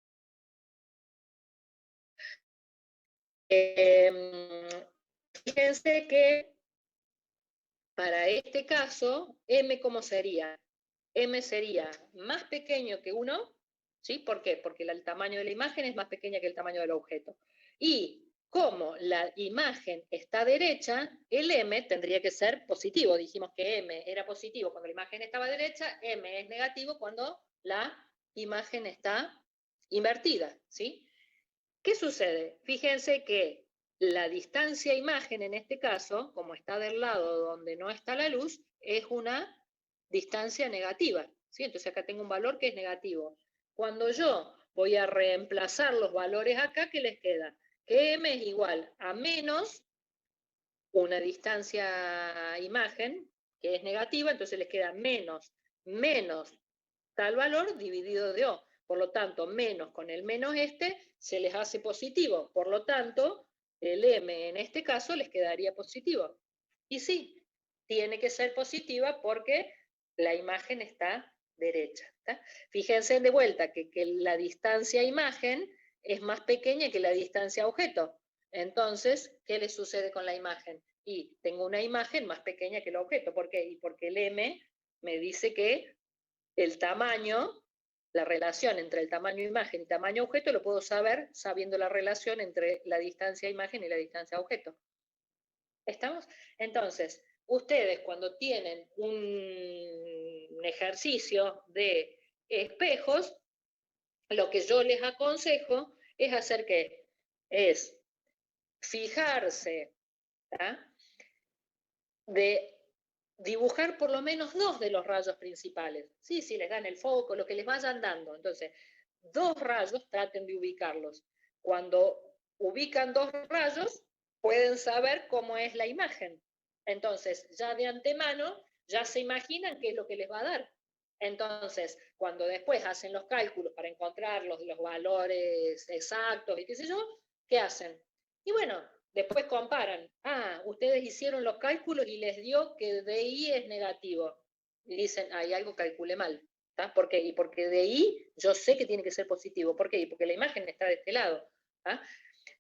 [SPEAKER 1] Fíjense que para este caso, M, ¿cómo sería? M sería más pequeño que 1, ¿sí? ¿Por qué? Porque el tamaño de la imagen es más pequeña que el tamaño del objeto. Y como la imagen está derecha, el M tendría que ser positivo. Dijimos que M era positivo cuando la imagen estaba derecha, M es negativo cuando la imagen está invertida, ¿sí? ¿Qué sucede? Fíjense que la distancia imagen en este caso, como está del lado donde no está la luz, es una distancia negativa, ¿sí? Entonces acá tengo un valor que es negativo. Cuando yo voy a reemplazar los valores acá, ¿qué les queda? Que M es igual a menos una distancia imagen, que es negativa, entonces les queda menos tal valor dividido de O. Por lo tanto, menos con el menos se les hace positivo. Por lo tanto, el M en este caso les quedaría positivo. Y sí, tiene que ser positiva porque la imagen está derecha. ¿Tá? Fíjense de vuelta que la distancia imagen es más pequeña que la distancia objeto. Entonces, ¿qué le sucede con la imagen? Y tengo una imagen más pequeña que el objeto. ¿Por qué? Y porque el M me dice que el tamaño, la relación entre el tamaño imagen y tamaño objeto, lo puedo saber sabiendo la relación entre la distancia imagen y la distancia objeto. ¿Estamos? Entonces, ustedes cuando tienen un ejercicio de espejos, lo que yo les aconsejo es hacer ¿qué? Es fijarse, ¿tá? De dibujar por lo menos 2 de los rayos principales. Sí, si les dan el foco, lo que les vayan dando. Entonces, 2 rayos, traten de ubicarlos. Cuando ubican 2 rayos, pueden saber cómo es la imagen. Entonces, ya de antemano, ya se imaginan qué es lo que les va a dar. Entonces, cuando después hacen los cálculos para encontrar los valores exactos y qué sé yo, ¿qué hacen? Y bueno, después comparan. Ah, ustedes hicieron los cálculos y les dio que DI es negativo. Y dicen, hay algo calculé mal. ¿Tá? ¿Por qué? Y porque DI yo sé que tiene que ser positivo. ¿Por qué? Y porque la imagen está de este lado. ¿Tá?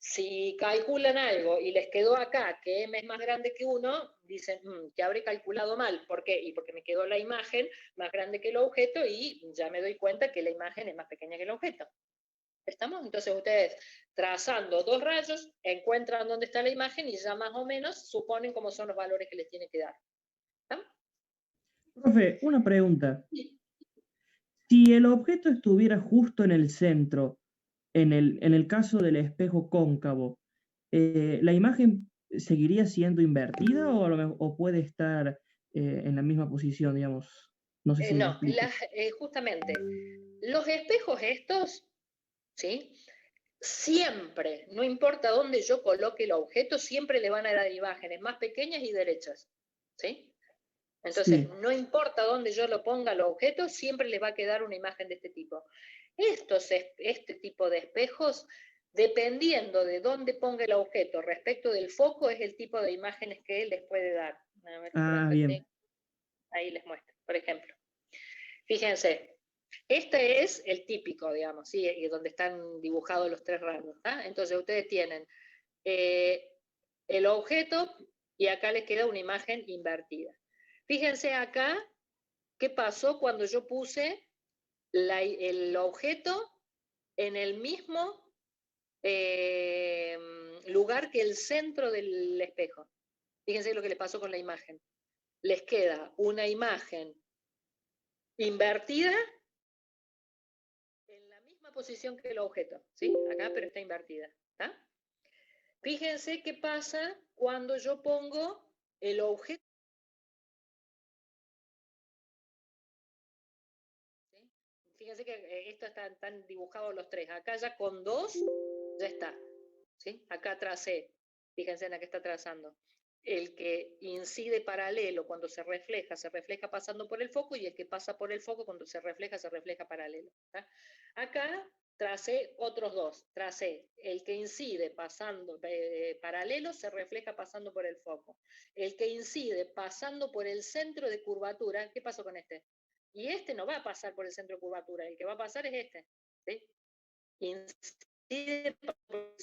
[SPEAKER 1] Si calculan algo y les quedó acá que M es más grande que 1, dicen que habré calculado mal. ¿Por qué? Y porque me quedó la imagen más grande que el objeto y ya me doy cuenta que la imagen es más pequeña que el objeto. ¿Estamos? Entonces ustedes trazando 2 rayos encuentran dónde está la imagen y ya más o menos suponen cómo son los valores que les tiene que dar. ¿Está?
[SPEAKER 7] Profe, una pregunta. Si el objeto estuviera justo en el centro, en el caso del espejo cóncavo, ¿la imagen seguiría siendo invertida o puede estar en la misma posición, digamos? No sé si me
[SPEAKER 1] No,
[SPEAKER 7] explico.
[SPEAKER 1] justamente, los espejos estos, ¿sí? Siempre, no importa dónde yo coloque el objeto, siempre le van a dar imágenes más pequeñas y derechas. ¿Sí? Entonces,
[SPEAKER 7] Sí.
[SPEAKER 1] no importa dónde yo lo ponga el objeto, siempre les va a quedar una imagen de este tipo. Este tipo de espejos, dependiendo de dónde ponga el objeto respecto del foco, es el tipo de imágenes que él les puede dar. A ver, por
[SPEAKER 7] Ah,
[SPEAKER 1] acá
[SPEAKER 7] bien.
[SPEAKER 1] ahí les muestro, por ejemplo. Fíjense, este es el típico, digamos, ¿sí? Donde están dibujados los 3 rayos. ¿tá? Entonces ustedes tienen el objeto y acá les queda una imagen invertida. Fíjense acá qué pasó cuando yo puse el objeto en el mismo lugar que el centro del espejo. Fíjense lo que les pasó con la imagen. Les queda una imagen invertida en la misma posición que el objeto, ¿sí? Acá, pero está invertida. ¿tá? Fíjense qué pasa cuando yo pongo el objeto. ¿sí? Fíjense que esto están dibujados los 3. Acá ya con 2 ya está. ¿sí? Acá tracé. Fíjense en la que está trazando. El que incide paralelo cuando se refleja pasando por el foco, y el que pasa por el foco cuando se refleja paralelo. ¿tá? Acá tracé otros 2. Tracé el que incide pasando paralelo, se refleja pasando por el foco. El que incide pasando por el centro de curvatura, ¿qué pasó con este? Y este no va a pasar por el centro de curvatura, el que va a pasar es este. ¿sí? Incide por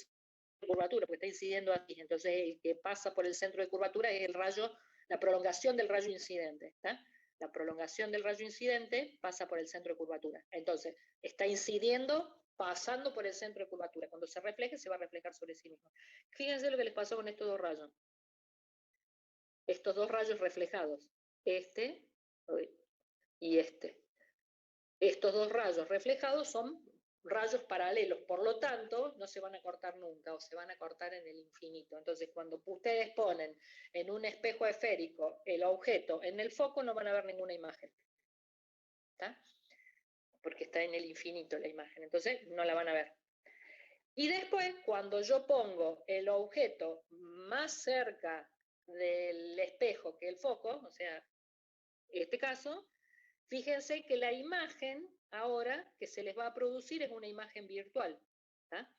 [SPEAKER 1] de curvatura, porque está incidiendo aquí. Entonces, el que pasa por el centro de curvatura es el rayo, la prolongación del rayo incidente. ¿Está? La prolongación del rayo incidente pasa por el centro de curvatura. Entonces, está incidiendo, pasando por el centro de curvatura. Cuando se refleje, se va a reflejar sobre sí mismo. Fíjense lo que les pasó con estos dos rayos. Estos dos rayos reflejados. Este y este. Estos dos rayos reflejados son rayos paralelos, por lo tanto, no se van a cortar nunca, o se van a cortar en el infinito. Entonces, cuando ustedes ponen en un espejo esférico el objeto en el foco, no van a ver ninguna imagen. ¿Está? Porque está en el infinito la imagen, entonces no la van a ver. Y después, cuando yo pongo el objeto más cerca del espejo que el foco, o sea, en este caso, fíjense que la imagen ahora que se les va a producir es una imagen virtual. ¿Tá?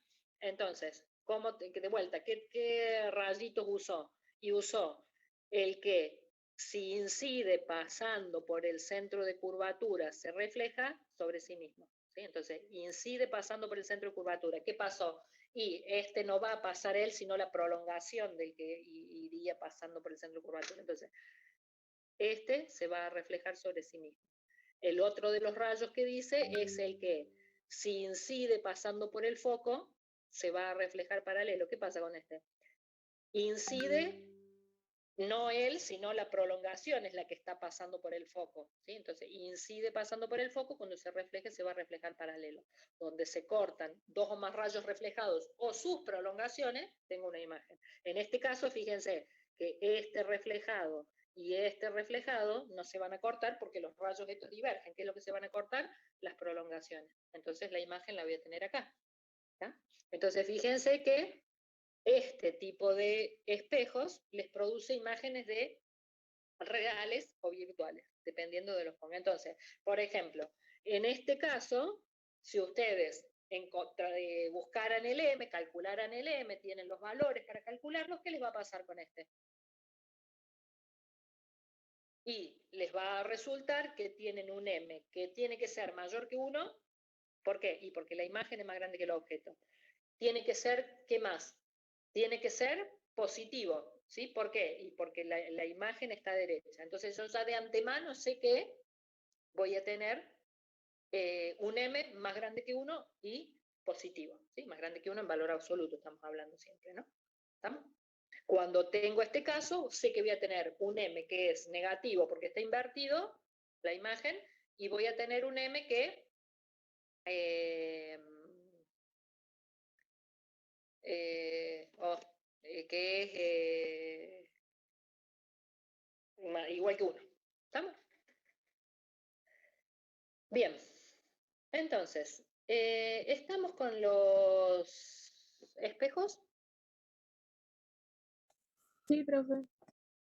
[SPEAKER 1] Entonces, de vuelta, ¿qué rayitos usó? Y usó el que si incide pasando por el centro de curvatura se refleja sobre sí mismo. ¿Sí? Entonces, incide pasando por el centro de curvatura. ¿Qué pasó? Y este no va a pasar él, sino la prolongación del que iría pasando por el centro de curvatura. Entonces, este se va a reflejar sobre sí mismo. El otro de los rayos que dice es el que, si incide pasando por el foco, se va a reflejar paralelo. ¿Qué pasa con este? Incide, no él, sino la prolongación es la que está pasando por el foco. ¿Sí? Entonces, incide pasando por el foco, cuando se refleje, se va a reflejar paralelo. Donde se cortan dos o más rayos reflejados o sus prolongaciones, tengo una imagen. En este caso, fíjense que este reflejado y este reflejado no se van a cortar porque los rayos estos divergen. ¿Qué es lo que se van a cortar? Las prolongaciones. Entonces la imagen la voy a tener acá. ¿Ya? Entonces fíjense que este tipo de espejos les produce imágenes de reales o virtuales, dependiendo de los pongan. Entonces, por ejemplo, en este caso, si ustedes buscaran el M, calcularan el M, tienen los valores para calcularlos, ¿qué les va a pasar con este? Y les va a resultar que tienen un M que tiene que ser mayor que 1. ¿Por qué? Y porque la imagen es más grande que el objeto. Tiene que ser, ¿qué más? Tiene que ser positivo. ¿Sí? ¿Por qué? Y porque la imagen está derecha. Entonces yo ya de antemano sé que voy a tener un M más grande que 1 y positivo. ¿Sí? Más grande que 1 en valor absoluto, estamos hablando siempre, ¿no? ¿Estamos? Cuando tengo este caso, sé que voy a tener un M que es negativo porque está invertido la imagen, y voy a tener un M que es igual que 1. ¿Estamos? Bien. Entonces, ¿estamos con los espejos?
[SPEAKER 4] Sí, profe.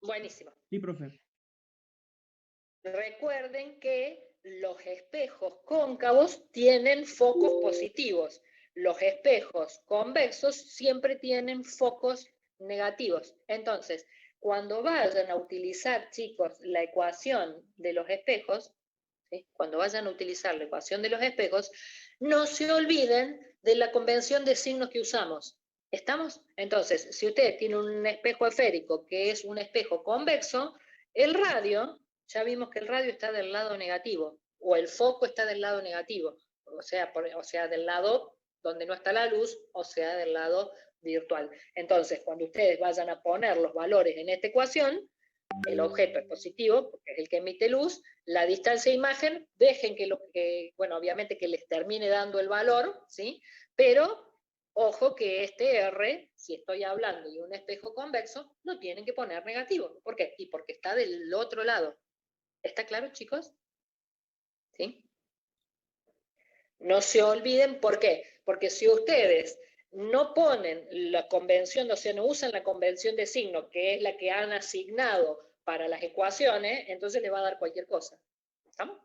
[SPEAKER 1] Buenísimo.
[SPEAKER 7] Sí, profe.
[SPEAKER 1] Recuerden que los espejos cóncavos tienen focos positivos. Los espejos convexos siempre tienen focos negativos. Entonces, cuando vayan a utilizar, chicos, la ecuación de los espejos, ¿sí? Cuando vayan a utilizar la ecuación de los espejos, no se olviden de la convención de signos que usamos. ¿Estamos? Entonces, si usted tiene un espejo esférico que es un espejo convexo, el radio, ya vimos que el radio está del lado negativo, o el foco está del lado negativo, o sea, del lado donde no está la luz, o sea, del lado virtual. Entonces, cuando ustedes vayan a poner los valores en esta ecuación, el objeto es positivo, porque es el que emite luz, la distancia de imagen, dejen bueno, obviamente que les termine dando el valor, ¿sí? Pero ojo que este R, si estoy hablando de un espejo convexo, lo tienen que poner negativo. ¿Por qué? Y porque está del otro lado. ¿Está claro, chicos? ¿Sí? No se olviden, ¿por qué? Porque si ustedes no ponen la convención, o sea, no usan la convención de signo, que es la que han asignado para las ecuaciones, entonces le va a dar cualquier cosa. ¿Estamos?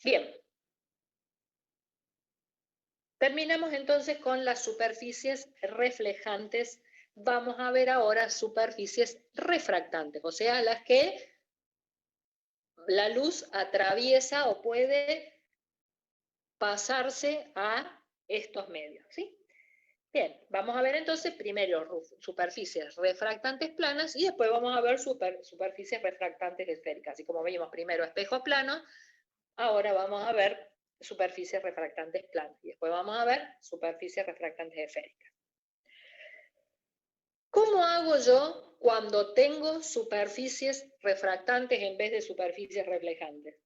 [SPEAKER 1] Bien. Terminamos entonces con las superficies reflejantes. Vamos a ver ahora superficies refractantes, o sea, las que la luz atraviesa o puede pasarse a estos medios, ¿sí? Bien, vamos a ver entonces primero superficies refractantes planas y después vamos a ver superficies refractantes esféricas. Así como vimos primero espejos planos, ahora vamos a ver superficies refractantes planas y después vamos a ver superficies refractantes esféricas. ¿Cómo hago yo cuando tengo superficies refractantes en vez de superficies reflejantes?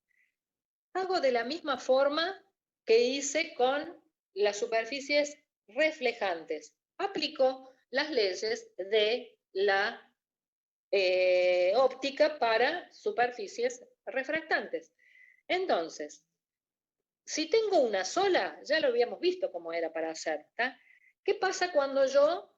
[SPEAKER 1] Hago de la misma forma que hice con las superficies reflejantes. Aplico las leyes de la óptica para superficies refractantes. Entonces, si tengo una sola, ya lo habíamos visto cómo era para hacer, ¿tá? ¿Qué pasa cuando yo,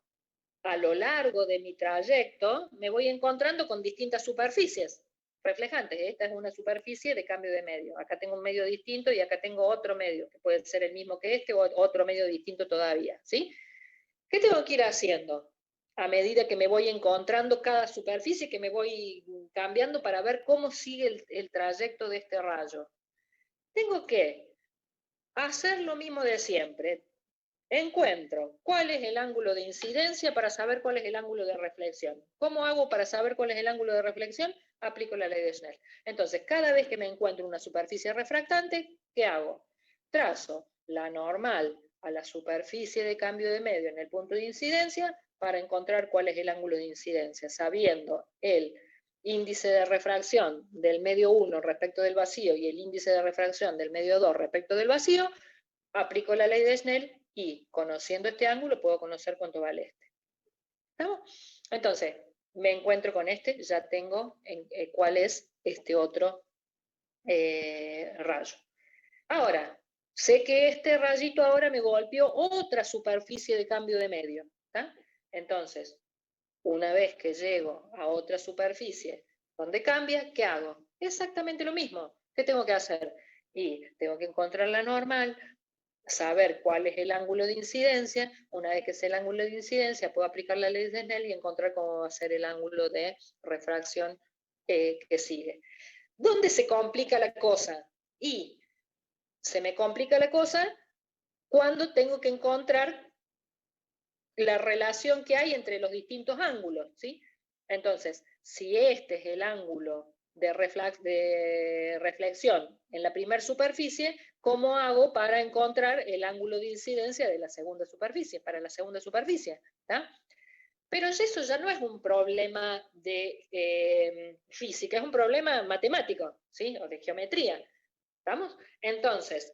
[SPEAKER 1] a lo largo de mi trayecto, me voy encontrando con distintas superficies reflejantes? Esta es una superficie de cambio de medio. Acá tengo un medio distinto y acá tengo otro medio, que puede ser el mismo que este o otro medio distinto todavía, ¿sí? ¿Qué tengo que ir haciendo? A medida que me voy encontrando cada superficie, que me voy cambiando para ver cómo sigue el trayecto de este rayo. Tengo que hacer lo mismo de siempre. Encuentro cuál es el ángulo de incidencia para saber cuál es el ángulo de reflexión. ¿Cómo hago para saber cuál es el ángulo de reflexión? Aplico la ley de Snell. Entonces, cada vez que me encuentro una superficie refractante, ¿qué hago? Trazo la normal a la superficie de cambio de medio en el punto de incidencia para encontrar cuál es el ángulo de incidencia, sabiendo el índice de refracción del medio 1 respecto del vacío y el índice de refracción del medio 2 respecto del vacío, aplico la ley de Snell y conociendo este ángulo puedo conocer cuánto vale este. ¿Estamos? Entonces, me encuentro con este, ya tengo cuál es este otro rayo. Ahora, sé que este rayito ahora me golpeó otra superficie de cambio de medio. ¿Tá? Entonces, una vez que llego a otra superficie donde cambia, ¿qué hago? Exactamente lo mismo. ¿Qué tengo que hacer? Y tengo que encontrar la normal, saber cuál es el ángulo de incidencia. Una vez que sé el ángulo de incidencia, puedo aplicar la ley de Snell y encontrar cómo va a ser el ángulo de refracción que sigue. ¿Dónde se complica la cosa? Y se me complica la cosa cuando tengo que encontrar la relación que hay entre los distintos ángulos, ¿sí? Entonces, si este es el ángulo de reflexión en la primera superficie, ¿cómo hago para encontrar el ángulo de incidencia de la segunda superficie, para la segunda superficie? ¿Tá? Pero eso ya no es un problema de física, es un problema matemático, ¿sí? O de geometría. ¿Estamos? Entonces,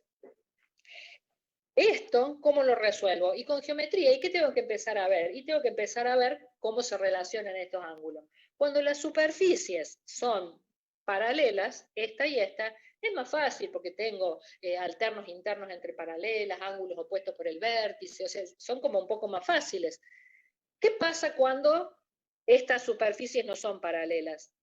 [SPEAKER 1] esto, ¿cómo lo resuelvo? Y con geometría, ¿y qué tengo que empezar a ver? Y tengo que empezar a ver cómo se relacionan estos ángulos. Cuando las superficies son paralelas, esta y esta, es más fácil porque tengo alternos internos entre paralelas, ángulos opuestos por el vértice, o sea, son como un poco más fáciles. ¿Qué pasa cuando estas superficies no son paralelas?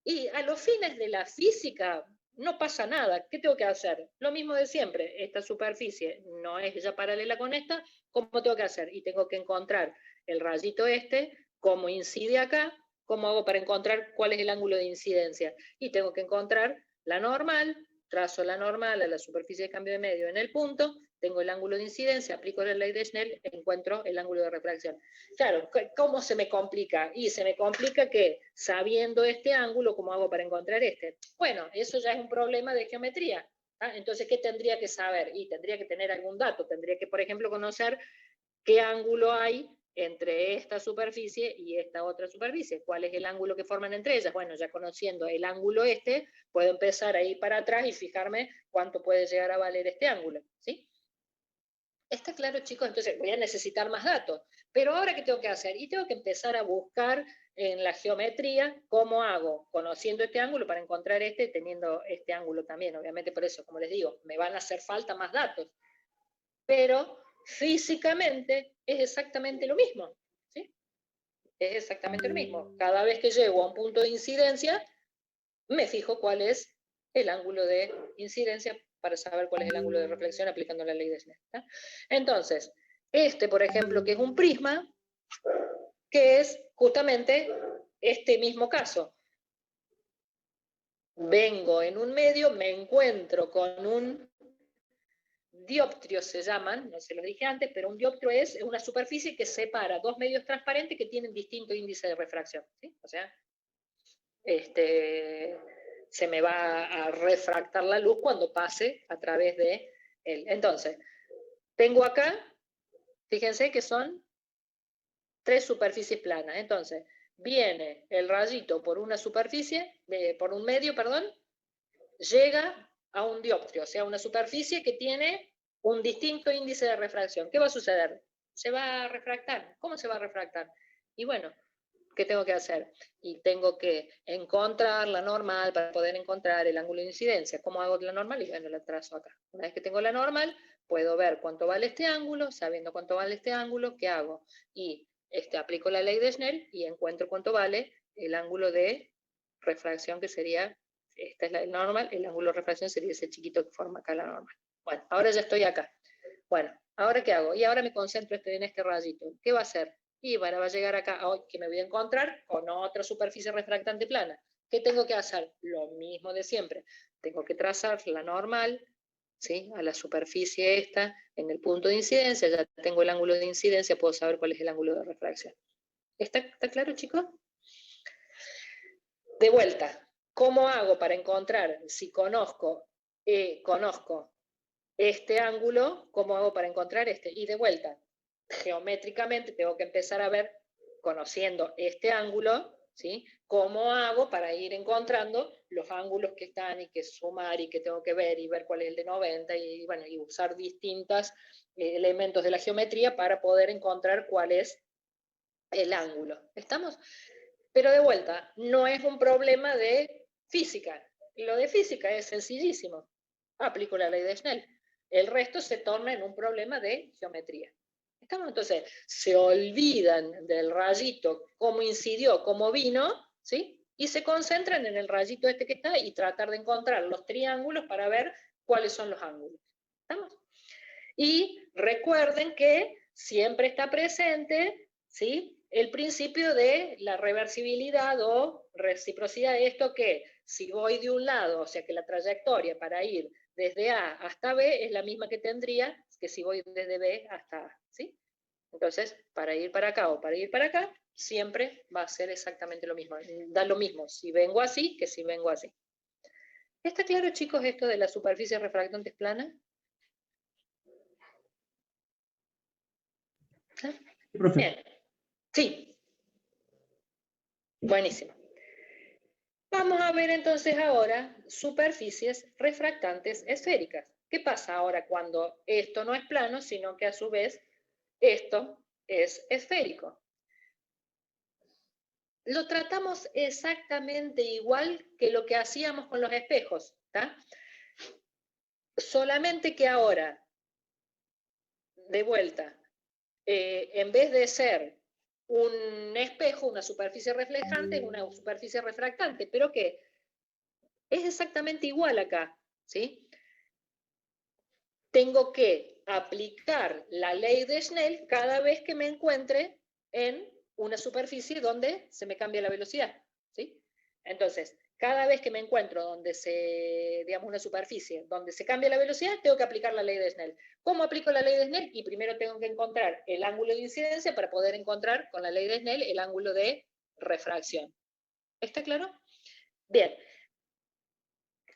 [SPEAKER 1] Y a los fines de la física no pasa nada. ¿Qué tengo que hacer? Lo mismo de siempre. Esta superficie no es ya paralela con esta. ¿Cómo tengo que hacer? Y tengo que encontrar el rayito este, cómo incide acá, cómo hago para encontrar cuál es el ángulo de incidencia. Y tengo que encontrar la normal, trazo la normal a la superficie de cambio de medio en el punto, tengo el ángulo de incidencia, aplico la ley de Snell, encuentro el ángulo de refracción. Claro, ¿cómo se me complica? Y se me complica que, sabiendo este ángulo, ¿cómo hago para encontrar este? Bueno, eso ya es un problema de geometría. ¿Ah? Entonces, ¿qué tendría que saber? Y tendría que tener algún dato. Tendría que, por ejemplo, conocer qué ángulo hay entre esta superficie y esta otra superficie. ¿Cuál es el ángulo que forman entre ellas? Bueno, ya conociendo el ángulo este, puedo empezar a ir para atrás y fijarme cuánto puede llegar a valer este ángulo. ¿Sí? ¿Está claro, chicos? Entonces voy a necesitar más datos. Pero ahora, ¿qué tengo que hacer? Y tengo que empezar a buscar en la geometría cómo hago, conociendo este ángulo para encontrar este, teniendo este ángulo también. Obviamente, por eso, como les digo, me van a hacer falta más datos. Pero físicamente es exactamente lo mismo. ¿Sí? Es exactamente lo mismo. Cada vez que llego a un punto de incidencia, me fijo cuál es el ángulo de incidencia para saber cuál es el ángulo de reflexión aplicando la ley de Snell. ¿Tá? Entonces, este, por ejemplo, que es un prisma, que es justamente este mismo caso. Vengo en un medio, me encuentro con un dioptrios se llaman, no se los dije antes, pero un dioptrio es una superficie que separa dos medios transparentes que tienen distinto índice de refracción, ¿sí? O sea, se me va a refractar la luz cuando pase a través de él. Entonces, tengo acá, fíjense que son 3 superficies planas. Entonces, viene el rayito por una superficie, por un medio, perdón, llega a un dioptrio, o sea, una superficie que tiene un distinto índice de refracción. ¿Qué va a suceder? Se va a refractar. ¿Cómo se va a refractar? Y bueno, ¿qué tengo que hacer? Y tengo que encontrar la normal para poder encontrar el ángulo de incidencia. ¿Cómo hago la normal? Y bueno, la trazo acá. Una vez que tengo la normal, puedo ver cuánto vale este ángulo. Sabiendo cuánto vale este ángulo, ¿qué hago? Y aplico la ley de Snell y encuentro cuánto vale el ángulo de refracción, que sería, esta es la normal, el ángulo de refracción sería ese chiquito que forma acá la normal. Bueno, ahora ya estoy acá. Bueno, ¿ahora qué hago? Y ahora me concentro en este rayito. ¿Qué va a hacer? Y bueno, va a llegar acá, hoy que me voy a encontrar con otra superficie refractante plana. ¿Qué tengo que hacer? Lo mismo de siempre. Tengo que trazar la normal, ¿sí? A la superficie esta, en el punto de incidencia, ya tengo el ángulo de incidencia, puedo saber cuál es el ángulo de refracción. ¿Está claro, chicos? De vuelta, ¿cómo hago para encontrar, si conozco este ángulo, cómo hago para encontrar este? Y de vuelta, geométricamente tengo que empezar a ver, conociendo este ángulo, ¿sí? ¿Cómo hago para ir encontrando los ángulos que están y que sumar y que tengo que ver y ver cuál es el de 90 y, bueno, y usar distintos elementos de la geometría para poder encontrar cuál es el ángulo? ¿Estamos? Pero de vuelta, no es un problema de física. Lo de física es sencillísimo. Aplico la ley de Snell. El resto se torna en un problema de geometría. ¿Estamos? Entonces, se olvidan del rayito, cómo incidió, cómo vino, ¿sí? Y se concentran en el rayito este que está y tratar de encontrar los triángulos para ver cuáles son los ángulos. ¿Estamos? Y recuerden que siempre está presente, ¿sí?, el principio de la reversibilidad o reciprocidad de esto, que si voy de un lado, o sea que la trayectoria para ir desde A hasta B es la misma que tendría que si voy desde B hasta A, ¿sí? Entonces, para ir para acá o para ir para acá, siempre va a ser exactamente lo mismo. Da lo mismo si vengo así que si vengo así. ¿Está claro, chicos, esto de las superficies refractantes planas?
[SPEAKER 7] Profe.
[SPEAKER 1] Bien. Sí. Buenísimo. Vamos a ver entonces ahora superficies refractantes esféricas. ¿Qué pasa ahora cuando esto no es plano, sino que a su vez esto es esférico? Lo tratamos exactamente igual que lo que hacíamos con los espejos, ¿tá? Solamente que ahora, de vuelta, en vez de ser un espejo, una superficie reflejante, es una superficie refractante, pero que es exactamente igual acá, ¿sí? Tengo que aplicar la ley de Snell cada vez que me encuentre en una superficie donde se me cambia la velocidad, ¿sí? Entonces, cada vez que me encuentro donde digamos, una superficie donde se cambia la velocidad, tengo que aplicar la ley de Snell. ¿Cómo aplico la ley de Snell? Y primero tengo que encontrar el ángulo de incidencia para poder encontrar con la ley de Snell el ángulo de refracción. ¿Está claro? Bien.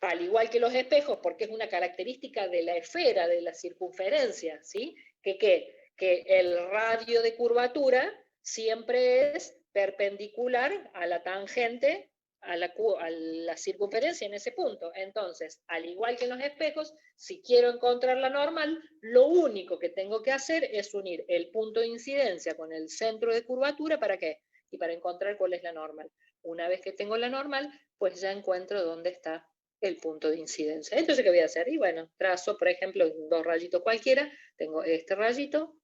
[SPEAKER 1] Al igual que los espejos, porque es una característica de la esfera, de la circunferencia, ¿sí? Que el radio de curvatura siempre es perpendicular a la tangente, a la circunferencia en ese punto. Entonces, al igual que en los espejos, si quiero encontrar la normal, lo único que tengo que hacer es unir el punto de incidencia con el centro de curvatura. ¿Para qué? Y para encontrar cuál es la normal. Una vez que tengo la normal, pues ya encuentro dónde está el punto de incidencia. Entonces, ¿qué voy a hacer? Y bueno, trazo, por ejemplo, dos rayitos cualquiera, tengo este rayito,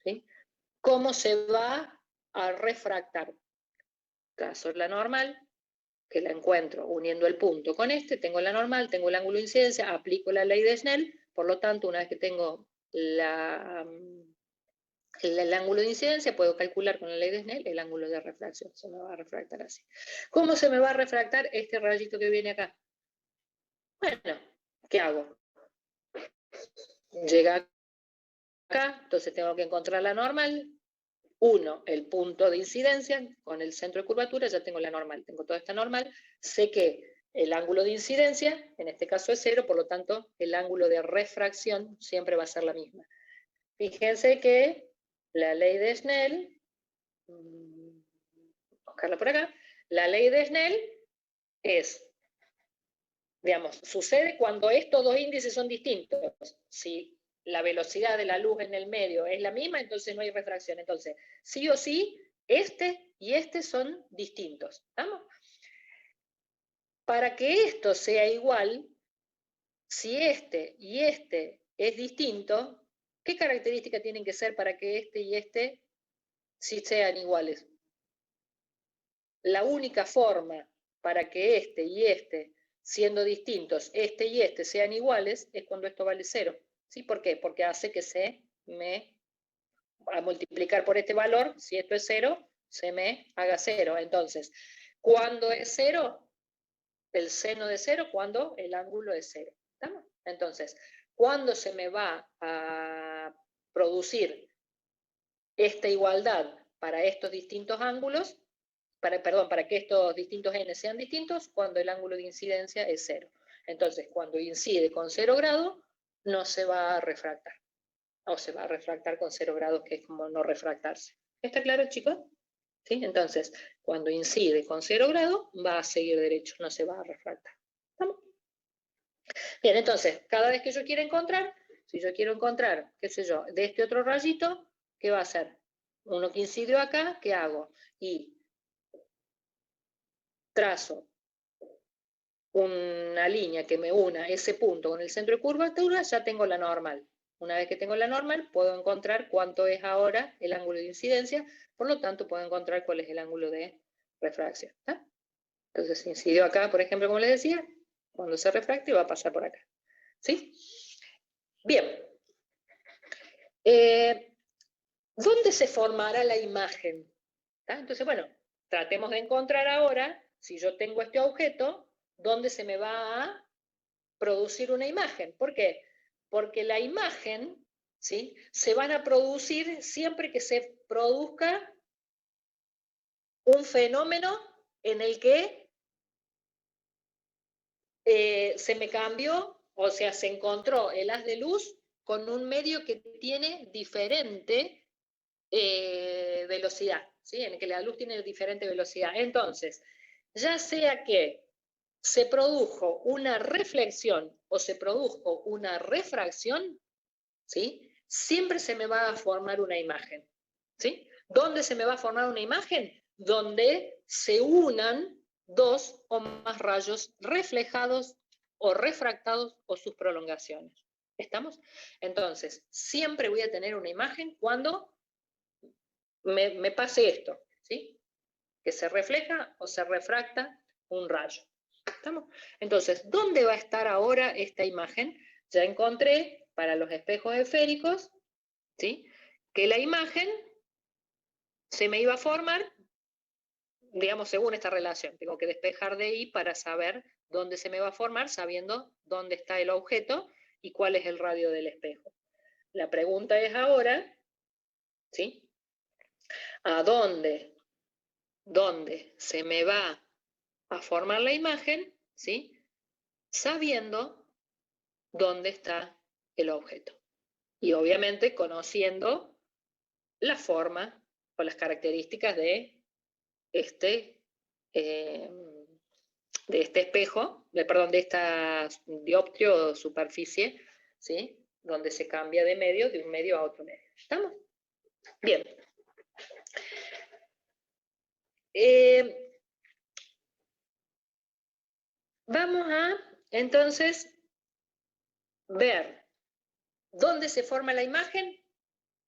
[SPEAKER 1] ¿sí? ¿Cómo se va a refractar? Trazo la normal, que la encuentro uniendo el punto con este, tengo la normal, tengo el ángulo de incidencia, aplico la ley de Snell, por lo tanto, una vez que tengo el ángulo de incidencia, puedo calcular con la ley de Snell el ángulo de refracción. Se me va a refractar así. ¿Cómo se me va a refractar este rayito que viene acá? Bueno, ¿qué hago? llega acá, entonces tengo que encontrar la normal. 1, el punto de incidencia con el centro de curvatura, ya tengo la normal, tengo toda esta normal. Sé que el ángulo de incidencia, en este caso es 0, por lo tanto, el ángulo de refracción siempre va a ser la misma. Fíjense que la ley de Snell, buscarla por acá, la ley de Snell es, digamos, sucede cuando estos dos índices son distintos. Si la velocidad de la luz en el medio es la misma, entonces no hay refracción. Entonces, sí o sí, este y este son distintos. ¿Estamos? Para que esto sea igual, si este y este es distinto, ¿qué características tienen que ser para que este y este sí sean iguales? La única forma para que este y este, siendo distintos, este y este sean iguales, es cuando esto vale 0. ¿Sí? ¿Por qué? Porque hace que se me, a multiplicar por este valor, si esto es 0, se me haga 0. Entonces, ¿cuándo es 0? El seno de 0, cuando el ángulo es 0. ¿Estamos? Entonces, ¿cuándo se me va a producir esta igualdad para estos distintos ángulos? Para que estos distintos n sean distintos, cuando el ángulo de incidencia es 0. Entonces, cuando incide con 0 grados, no se va a refractar. O se va a refractar con 0 grados, que es como no refractarse. ¿Está claro, chicos? ¿Sí? Entonces, cuando incide con 0 grados, va a seguir derecho, no se va a refractar. ¿Estamos? Bien, entonces, cada vez que yo quiera encontrar, si yo quiero encontrar, qué sé yo, de este otro rayito, ¿qué va a hacer? Uno que incidió acá, ¿qué hago? Y trazo una línea que me una ese punto con el centro de curvatura, ya tengo la normal. Una vez que tengo la normal, puedo encontrar cuánto es ahora el ángulo de incidencia, por lo tanto puedo encontrar cuál es el ángulo de refracción. ¿Está? Entonces, si incidió acá, por ejemplo, como les decía, cuando se refracte va a pasar por acá. ¿Sí? Bien. ¿Dónde se formará la imagen? ¿Está? Entonces, bueno, tratemos de encontrar ahora, si yo tengo este objeto, dónde se me va a producir una imagen. ¿Por qué? Porque la imagen, ¿sí?, se van a producir siempre que se produzca un fenómeno en el que se me cambió, o sea, se encontró el haz de luz con un medio que tiene diferente velocidad, ¿sí?, en el que la luz tiene diferente velocidad. Entonces, ya sea que se produjo una reflexión o se produjo una refracción, ¿sí?, siempre se me va a formar una imagen. ¿Sí? ¿Dónde se me va a formar una imagen? Donde se unan dos o más rayos reflejados o refractados o sus prolongaciones. ¿Estamos? Entonces, siempre voy a tener una imagen cuando me pase esto, ¿sí?, que se refleja o se refracta un rayo. ¿Estamos? Entonces, ¿dónde va a estar ahora esta imagen? Ya encontré para los espejos esféricos, ¿sí?, que la imagen se me iba a formar, digamos, según esta relación. Tengo que despejar de I para saber dónde se me va a formar, sabiendo dónde está el objeto y cuál es el radio del espejo. La pregunta es ahora, ¿sí?, ¿a dónde se me va a formar la imagen? ¿Sí?, sabiendo dónde está el objeto. Y obviamente conociendo la forma o las características de este espejo, de esta dioptrio o superficie, ¿sí?, donde se cambia de un medio a otro medio. ¿Estamos? Bien. Vamos a, entonces, ver dónde se forma la imagen.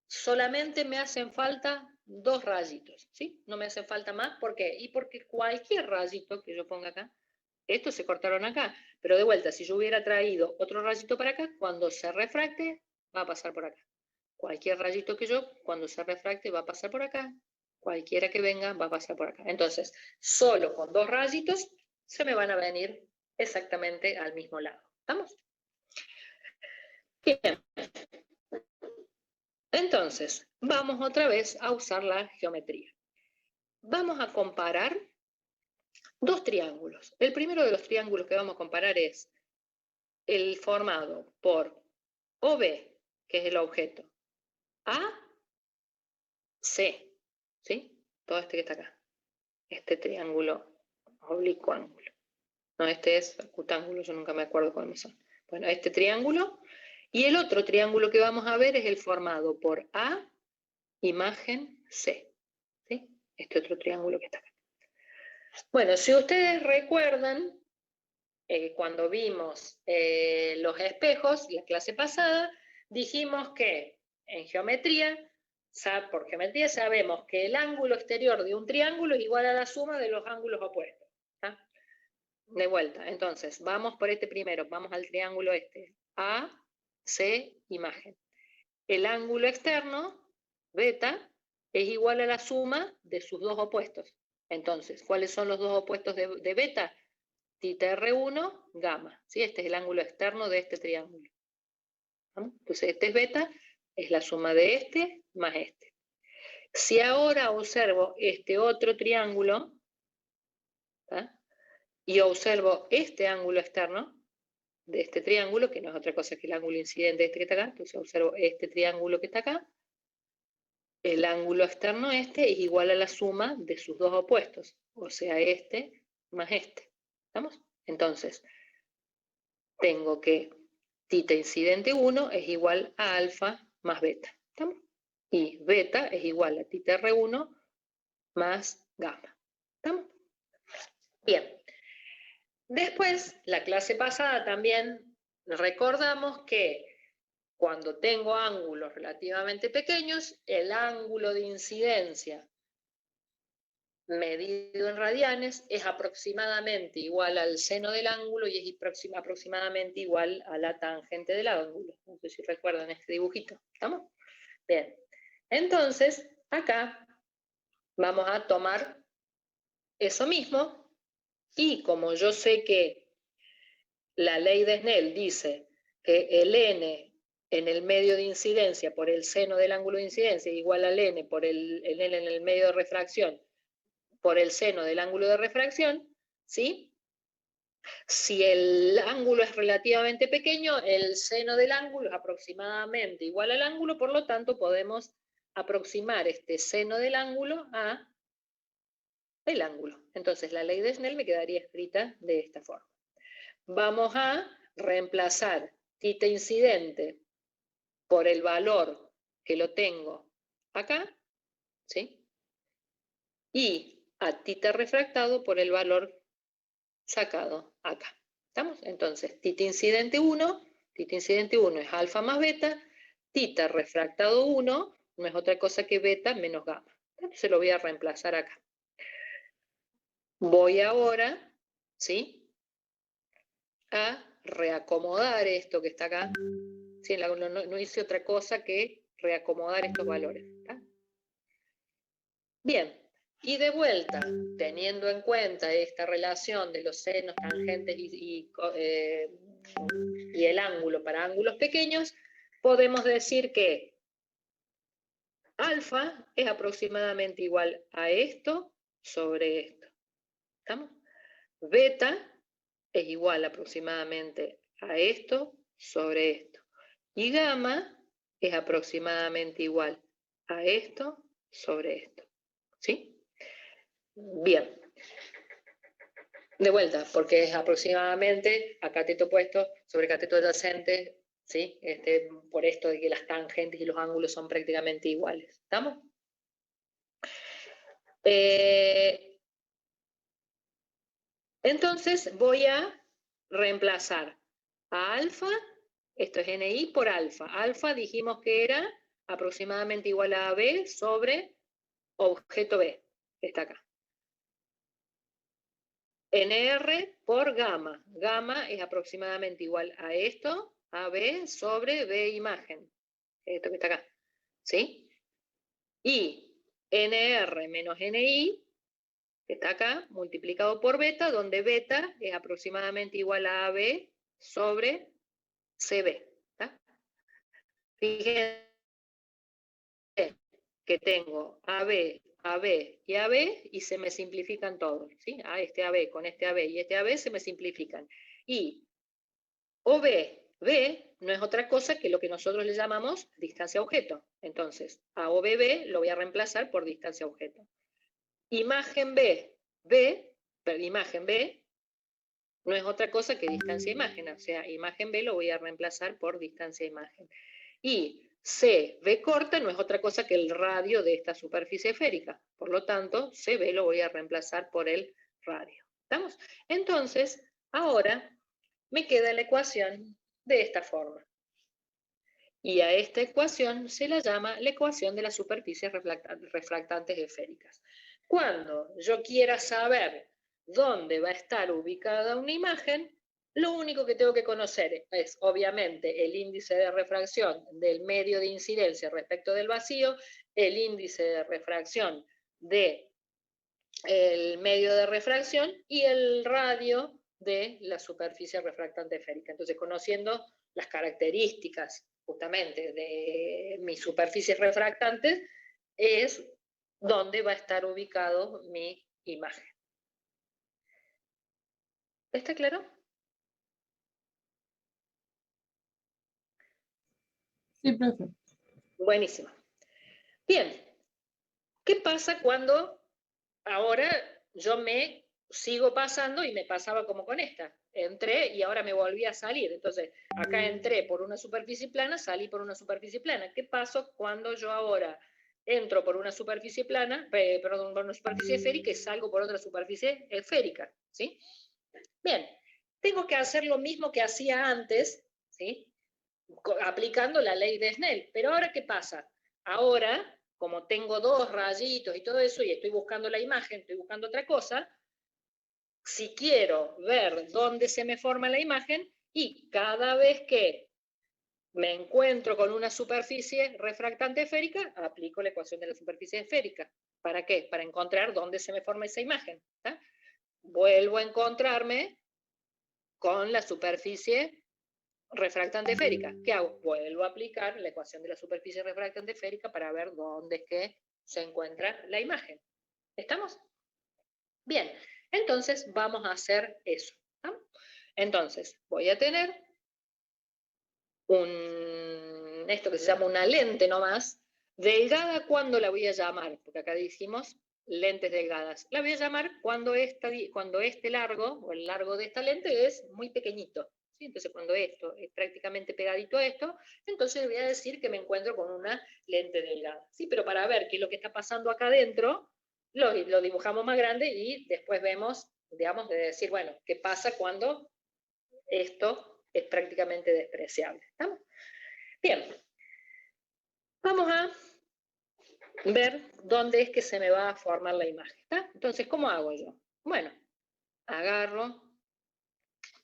[SPEAKER 1] Solamente me hacen falta 2 rayitos, ¿sí? No me hace falta más. ¿Por qué? Y porque cualquier rayito que yo ponga acá, estos se cortaron acá, pero de vuelta, si yo hubiera traído otro rayito para acá, cuando se refracte, va a pasar por acá. Cualquier rayito que yo, cuando se refracte, va a pasar por acá. Cualquiera que venga, va a pasar por acá. Entonces, solo con 2 rayitos se me van a venir exactamente al mismo lado. ¿Estamos? Bien. Entonces, vamos otra vez a usar la geometría. Vamos a comparar dos triángulos. El primero de los triángulos que vamos a comparar es el formado por OB, que es el objeto, AC, ¿sí? Todo este que está acá. Este triángulo oblicuo ángulo. No, este es acutángulo, yo nunca me acuerdo cómo son. Bueno, este triángulo. Y el otro triángulo que vamos a ver es el formado por A, imagen C. ¿Sí? Este otro triángulo que está acá. Bueno, si ustedes recuerdan, cuando vimos los espejos, la clase pasada, dijimos que en geometría, por geometría sabemos que el ángulo exterior de un triángulo es igual a la suma de los ángulos opuestos. ¿Tá? De vuelta, entonces, vamos por este primero, vamos al triángulo este, A, C, imagen. El ángulo externo, beta, es igual a la suma de sus dos opuestos. Entonces, ¿cuáles son los dos opuestos de beta? Tita R1, gamma. ¿Sí? Este es el ángulo externo de este triángulo. ¿Vamos? Entonces, este es beta, es la suma de este más este. Si ahora observo este otro triángulo, ¿tá? Y observo este ángulo externo de este triángulo, que no es otra cosa que el ángulo incidente este que está acá, entonces observo este triángulo que está acá, el ángulo externo este es igual a la suma de sus dos opuestos, o sea, este más este. ¿Estamos? Entonces, tengo que tita incidente 1 es igual a alfa más beta. ¿Estamos? Y beta es igual a tita R1 más gamma. ¿Estamos? Bien. Después, la clase pasada también recordamos que cuando tengo ángulos relativamente pequeños, el ángulo de incidencia medido en radianes es aproximadamente igual al seno del ángulo y es aproximadamente igual a la tangente del ángulo. No sé si recuerdan este dibujito. ¿Estamos? Bien. Entonces, acá vamos a tomar eso mismo y como yo sé que la ley de Snell dice que el n en el medio de incidencia por el seno del ángulo de incidencia es igual al n por el n en el medio de refracción por el seno del ángulo de refracción, ¿sí? Si el ángulo es relativamente pequeño, el seno del ángulo es aproximadamente igual al ángulo, por lo tanto podemos aproximar este seno del ángulo a el ángulo. Entonces la ley de Snell me quedaría escrita de esta forma. Vamos a reemplazar tita incidente por el valor que lo tengo acá, ¿sí? Y a tita refractado por el valor sacado acá. ¿Estamos? Entonces, tita incidente 1 es alfa más beta, tita refractado 1 no es otra cosa que beta menos gamma. Entonces lo voy a reemplazar acá. Voy ahora, ¿sí? A reacomodar esto que está acá. ¿Sí? No hice otra cosa que reacomodar estos valores. ¿Está? Bien. Y de vuelta, teniendo en cuenta esta relación de los senos, tangentes y el ángulo para ángulos pequeños, podemos decir que alfa es aproximadamente igual a esto sobre esto. ¿Estamos? Beta es igual aproximadamente a esto sobre esto. Y gamma es aproximadamente igual a esto sobre esto. ¿Sí? Bien. De vuelta, porque es aproximadamente a cateto opuesto sobre cateto adyacente, ¿sí? Por esto de que las tangentes y los ángulos son prácticamente iguales. ¿Estamos? Entonces voy a reemplazar a alfa, esto es NI por alfa. Alfa dijimos que era aproximadamente igual a B sobre objeto B, que está acá. NR por gamma. Gamma es aproximadamente igual a esto, AB sobre B imagen. Esto que está acá. ¿Sí? Y NR menos NI, que está acá, multiplicado por beta, donde beta es aproximadamente igual a AB sobre CB. ¿Tá? Fíjense que tengo AB, AB y AB y se me simplifican todos, ¿sí? Este AB con este AB y este AB se me simplifican. Y OB, B no es otra cosa que lo que nosotros le llamamos distancia objeto. Entonces, a OBB lo voy a reemplazar por distancia objeto. Imagen B, imagen B no es otra cosa que distancia imagen, o sea, imagen B lo voy a reemplazar por distancia imagen. Y CB corta no es otra cosa que el radio de esta superficie esférica. Por lo tanto, CB lo voy a reemplazar por el radio. ¿Estamos? Entonces, ahora me queda la ecuación de esta forma. Y a esta ecuación se la llama la ecuación de las superficies refractantes esféricas. Cuando yo quiera saber dónde va a estar ubicada una imagen, lo único que tengo que conocer es, obviamente, el índice de refracción del medio de incidencia respecto del vacío, el índice de refracción del medio de refracción y el radio de la superficie refractante esférica. Entonces, conociendo las características justamente de mis superficies refractantes, es donde va a estar ubicado mi imagen. ¿Está claro?
[SPEAKER 6] Sí, profe.
[SPEAKER 1] Buenísimo. Bien, ¿qué pasa cuando ahora yo me sigo pasando y me pasaba como con esta? Entré y ahora me volví a salir. Entonces, acá entré por una superficie plana, salí por una superficie plana. ¿Qué pasa cuando yo ahora entro por una superficie plana, perdón, por una superficie esférica y salgo por otra superficie esférica? ¿Sí? Bien, tengo que hacer lo mismo que hacía antes, ¿sí? Aplicando la ley de Snell. Pero ahora, ¿qué pasa? Ahora, como tengo dos rayitos y todo eso, y estoy buscando la imagen, estoy buscando otra cosa, si quiero ver dónde se me forma la imagen, y cada vez que me encuentro con una superficie refractante esférica, aplico la ecuación de la superficie esférica. ¿Para qué? Para encontrar dónde se me forma esa imagen. ¿Tá? Vuelvo a encontrarme con la superficie refractante esférica. ¿Qué hago? Vuelvo a aplicar la ecuación de la superficie refractante esférica para ver dónde es que se encuentra la imagen. ¿Estamos? Bien, entonces vamos a hacer eso. ¿no? Entonces, voy a tener esto que se llama una lente nomás, delgada. ¿Cuándo la voy a llamar? Porque acá dijimos lentes delgadas. La voy a llamar cuando este largo, o el largo de esta lente es muy pequeñito. ¿sí? Entonces, cuando esto es prácticamente pegadito a esto, entonces voy a decir que me encuentro con una lente delgada. ¿sí? Pero para ver qué es lo que está pasando acá adentro, lo dibujamos más grande y después vemos, digamos, de decir, bueno, ¿qué pasa cuando esto es prácticamente despreciable? ¿Estamos? Bien. Vamos a ver dónde es que se me va a formar la imagen. ¿está? Entonces, ¿cómo hago yo? Bueno, agarro,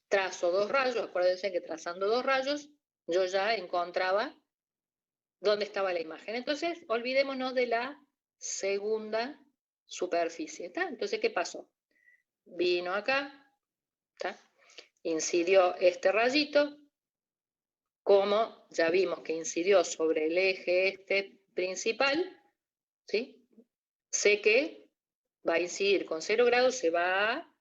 [SPEAKER 1] trazo dos rayos. Acuérdense que trazando dos rayos, yo ya encontraba dónde estaba la imagen. Entonces, olvidémonos de la segunda superficie. ¿está? Entonces, ¿qué pasó? Vino acá, ¿está? Incidió este rayito, como ya vimos que incidió sobre el eje este principal, ¿sí? Sé que va a incidir con 0 grados, se va a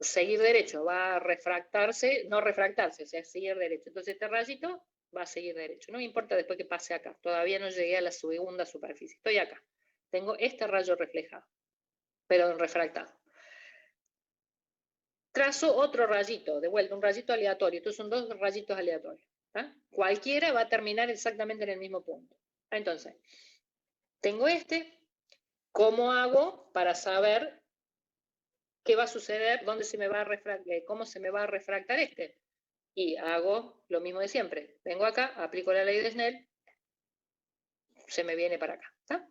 [SPEAKER 1] seguir derecho, va a refractarse, no refractarse, o sea, seguir derecho. Entonces este rayito va a seguir derecho. No me importa después que pase acá, todavía no llegué a la segunda superficie. Estoy acá, tengo este rayo reflejado, pero refractado. Trazo otro rayito, de vuelta, un rayito aleatorio. Estos son dos rayitos aleatorios. ¿tá? Cualquiera va a terminar exactamente en el mismo punto. Entonces, tengo este. ¿Cómo hago para saber qué va a suceder, dónde se me va a refractar, cómo se me va a refractar este? Y hago lo mismo de siempre. Vengo acá, aplico la ley de Snell, se me viene para acá. ¿tá?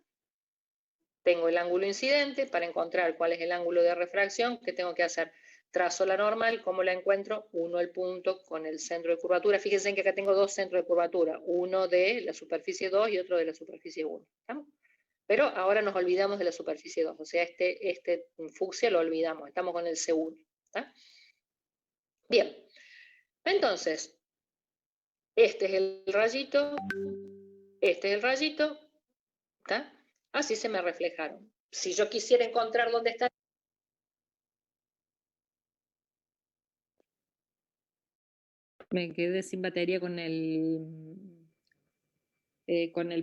[SPEAKER 1] Tengo el ángulo incidente. Para encontrar cuál es el ángulo de refracción, ¿qué tengo que hacer? Trazo la normal. ¿Cómo la encuentro? Uno el punto con el centro de curvatura. Fíjense que acá tengo dos centros de curvatura, uno de la superficie 2 y otro de la superficie 1. ¿tá? Pero ahora nos olvidamos de la superficie 2, o sea, este fucsia lo olvidamos, estamos con el C1. ¿tá? Bien, entonces, este es el rayito, este es el rayito, ¿está? Así se me reflejaron. Si yo quisiera encontrar dónde está, me quedé sin batería con el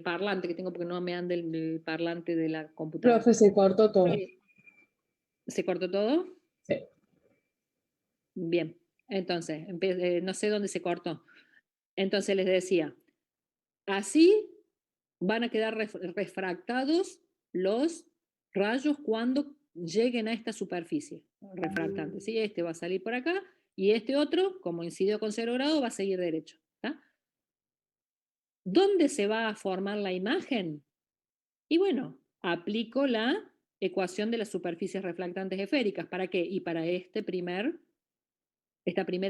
[SPEAKER 1] parlante que tengo porque no me anda el parlante de la computadora.
[SPEAKER 6] Profe, se cortó todo.
[SPEAKER 1] ¿Se cortó todo?
[SPEAKER 6] Sí.
[SPEAKER 1] Bien, entonces, no sé dónde se cortó. Entonces les decía, así van a quedar refractados los rayos cuando lleguen a esta superficie refractante. ¿Sí? Este va a salir por acá y este otro, como incidió con 0 grados, va a seguir derecho. ¿Tá? ¿Dónde se va a formar la imagen? Y bueno, aplico la ecuación de las superficies refractantes esféricas. ¿Para qué? Y para esta primera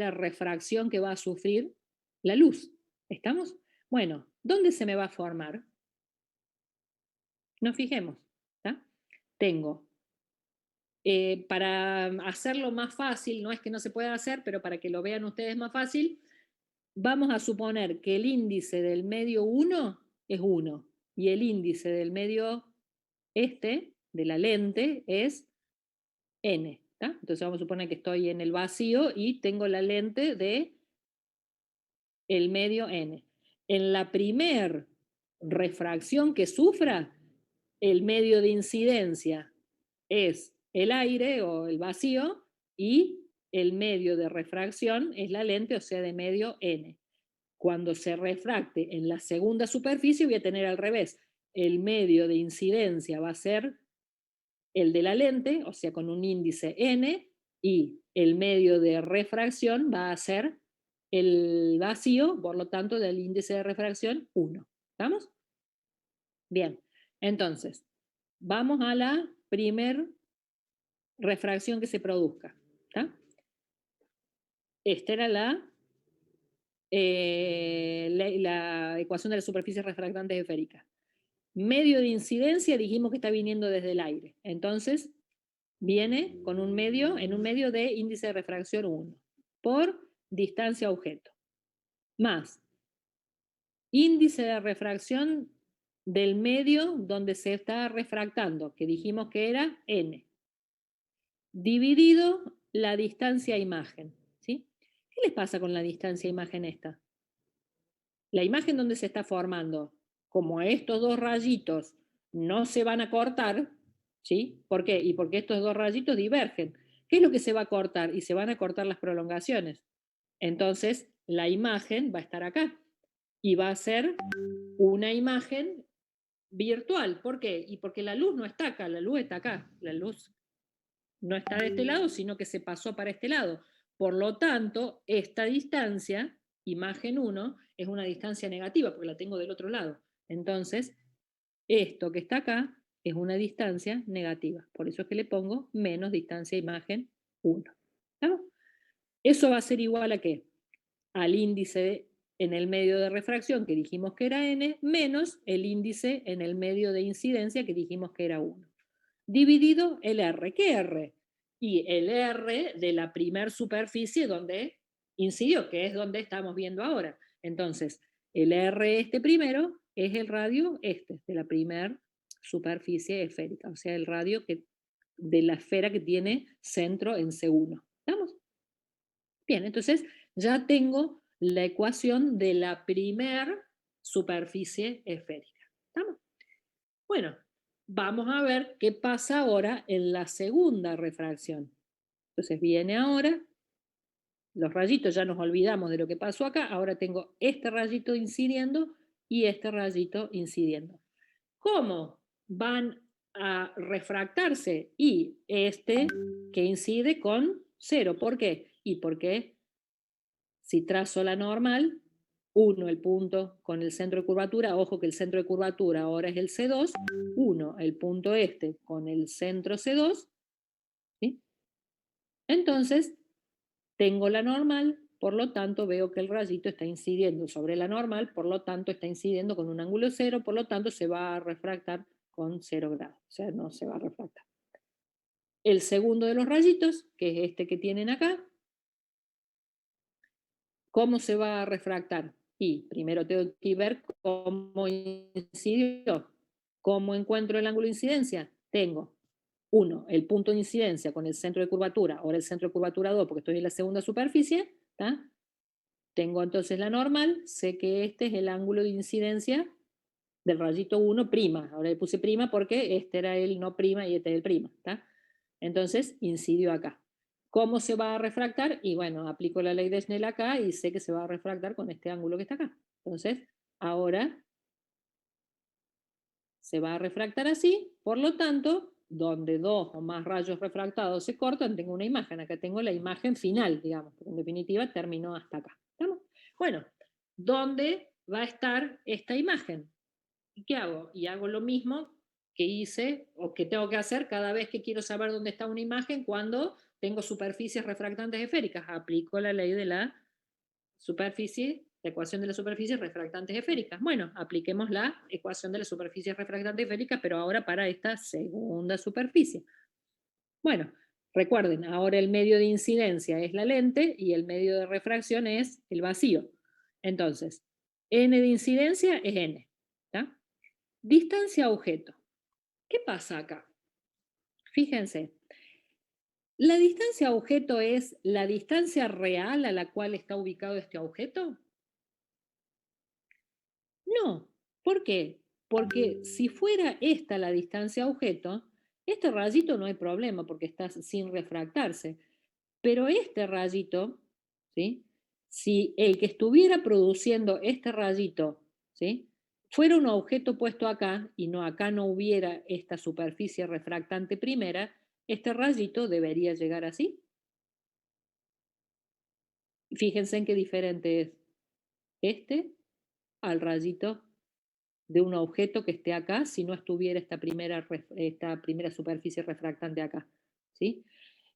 [SPEAKER 1] refracción que va a sufrir la luz. ¿Estamos? Bueno, ¿dónde se me va a formar? Nos fijemos. ¿Tá? Tengo, para hacerlo más fácil, no es que no se pueda hacer, pero para que lo vean ustedes más fácil, vamos a suponer que el índice del medio 1 es 1 y el índice del medio de la lente, es n. ¿Tá? Entonces vamos a suponer que estoy en el vacío y tengo la lente de el medio n. En la primer refracción que sufra, el medio de incidencia es el aire o el vacío y el medio de refracción es la lente, o sea, de medio n. Cuando se refracte en la segunda superficie voy a tener al revés. El medio de incidencia va a ser el de la lente, o sea, con un índice n, y el medio de refracción va a ser el vacío, por lo tanto, del índice de refracción 1. ¿Estamos? Bien, entonces, vamos a la primer refracción que se produzca. ¿Tá? Esta era la ecuación de las superficies refractantes esféricas. Medio de incidencia dijimos que está viniendo desde el aire. Entonces, viene con un medio, en un medio de índice de refracción 1 por distancia objeto, más índice de refracción del medio donde se está refractando, que dijimos que era n, dividido la distancia imagen. ¿Sí? ¿Qué les pasa con la distancia imagen esta? La imagen donde se está formando, como estos dos rayitos no se van a cortar, ¿sí? ¿Por qué? Y porque estos dos rayitos divergen. ¿Qué es lo que se va a cortar? Y se van a cortar las prolongaciones. Entonces, la imagen va a estar acá y va a ser una imagen virtual. ¿Por qué? Y porque la luz no está acá, la luz está acá. La luz no está de este lado, sino que se pasó para este lado. Por lo tanto, esta distancia, imagen 1, es una distancia negativa porque la tengo del otro lado. Entonces, esto que está acá es una distancia negativa. Por eso es que le pongo menos distancia imagen 1. ¿Estamos? Eso va a ser igual a ¿qué? Al índice en el medio de refracción que dijimos que era n, menos el índice en el medio de incidencia que dijimos que era 1. Dividido el R. ¿Qué R? Y el R de la primer superficie donde incidió, que es donde estamos viendo ahora. Entonces, el R primero es el radio de la primer superficie esférica, o sea, el radio de la esfera que tiene centro en C1. ¿Estamos? Bien, entonces ya tengo la ecuación de la primer superficie esférica. ¿Estamos? Bueno, vamos a ver qué pasa ahora en la segunda refracción. Entonces viene ahora, los rayitos, ya nos olvidamos de lo que pasó acá, ahora tengo este rayito incidiendo y este rayito incidiendo. ¿Cómo van a refractarse? Y este que incide con 0. ¿Por qué? Y porque si trazo la normal, 1 el punto con el centro de curvatura, ojo que el centro de curvatura ahora es el C2, 1 el punto con el centro C2, ¿sí? Entonces tengo la normal, por lo tanto veo que el rayito está incidiendo sobre la normal, por lo tanto está incidiendo con un ángulo 0, por lo tanto se va a refractar con 0 grados, o sea, no se va a refractar. El segundo de los rayitos, que es este que tienen acá, ¿cómo se va a refractar? Y primero tengo que ver cómo incidió. ¿Cómo encuentro el ángulo de incidencia? Tengo, uno, el punto de incidencia con el centro de curvatura, ahora el centro de curvatura 2, porque estoy en la segunda superficie, ¿tá? Tengo entonces la normal, sé que este es el ángulo de incidencia del rayito 1 prima. Ahora le puse prima porque este era el no prima y este es el prima, ¿tá? Entonces incidió acá. ¿Cómo se va a refractar? Y bueno, aplico la ley de Snell acá y sé que se va a refractar con este ángulo que está acá. Entonces, ahora se va a refractar así, por lo tanto, donde dos o más rayos refractados se cortan, tengo una imagen. Acá tengo la imagen final, digamos, porque en definitiva terminó hasta acá. ¿Estamos? Bueno, ¿dónde va a estar esta imagen? ¿Y qué hago? Y hago lo mismo que hice o que tengo que hacer cada vez que quiero saber dónde está una imagen cuando tengo superficies refractantes esféricas. Aplico la ley de la superficie, la ecuación de las superficies refractantes esféricas. Bueno, apliquemos la ecuación de las superficies refractantes esféricas, pero ahora para esta segunda superficie. Bueno, recuerden, ahora el medio de incidencia es la lente y el medio de refracción es el vacío. Entonces, n de incidencia es n. ¿Tá? Distancia a objeto. ¿Qué pasa acá? Fíjense, ¿la distancia a objeto es la distancia real a la cual está ubicado este objeto? No. ¿Por qué? Porque si fuera esta la distancia a objeto, este rayito no hay problema porque está sin refractarse. Pero este rayito, ¿sí? Si el que estuviera produciendo este rayito, ¿sí? fuera un objeto puesto acá y no acá no hubiera esta superficie refractante primera, este rayito debería llegar así. Fíjense en qué diferente es este al rayito de un objeto que esté acá si no estuviera esta primera superficie refractante acá. ¿Sí?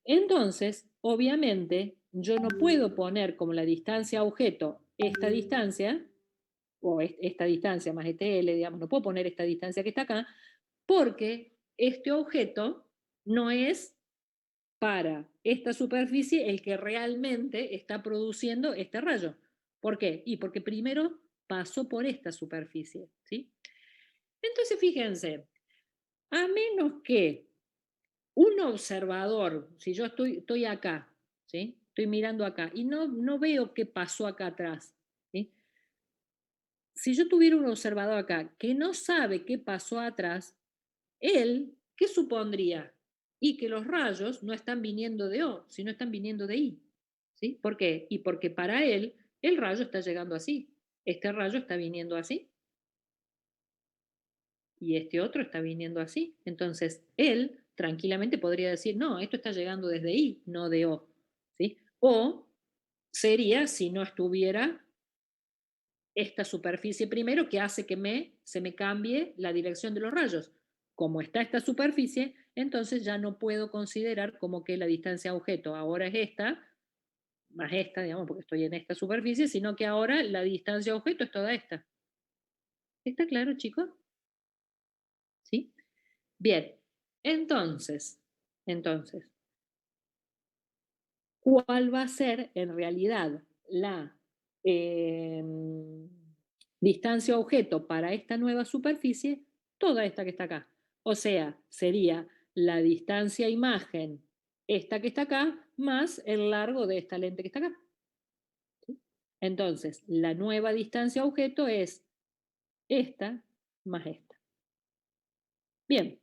[SPEAKER 1] Entonces, obviamente, yo no puedo poner como la distancia a objeto esta distancia, o esta distancia más este L, digamos, no puedo poner esta distancia que está acá, porque este objeto no es para esta superficie el que realmente está produciendo este rayo. ¿Por qué? Y porque primero pasó por esta superficie, ¿sí? Entonces, fíjense, a menos que un observador, si yo estoy acá, ¿sí? Estoy mirando acá y no veo qué pasó acá atrás, ¿sí? Si yo tuviera un observador acá que no sabe qué pasó atrás, él, ¿qué supondría? Y que los rayos no están viniendo de O, sino están viniendo de I. ¿Sí? ¿Por qué? Y porque para él el rayo está llegando así. Este rayo está viniendo así. Y este otro está viniendo así. Entonces, él tranquilamente podría decir, no, esto está llegando desde I, no de O. ¿Sí? O sería si no estuviera esta superficie primero que hace que se me cambie la dirección de los rayos. Como está esta superficie, entonces ya no puedo considerar como que la distancia a objeto ahora es esta, más esta, digamos, porque estoy en esta superficie, sino que ahora la distancia a objeto es toda esta. ¿Está claro, chicos? ¿Sí? Bien, entonces, ¿cuál va a ser en realidad la distancia a objeto para esta nueva superficie? Toda esta que está acá. O sea, sería la distancia a imagen, esta que está acá, más el largo de esta lente que está acá. ¿Sí? Entonces, la nueva distancia a objeto es esta más esta. Bien.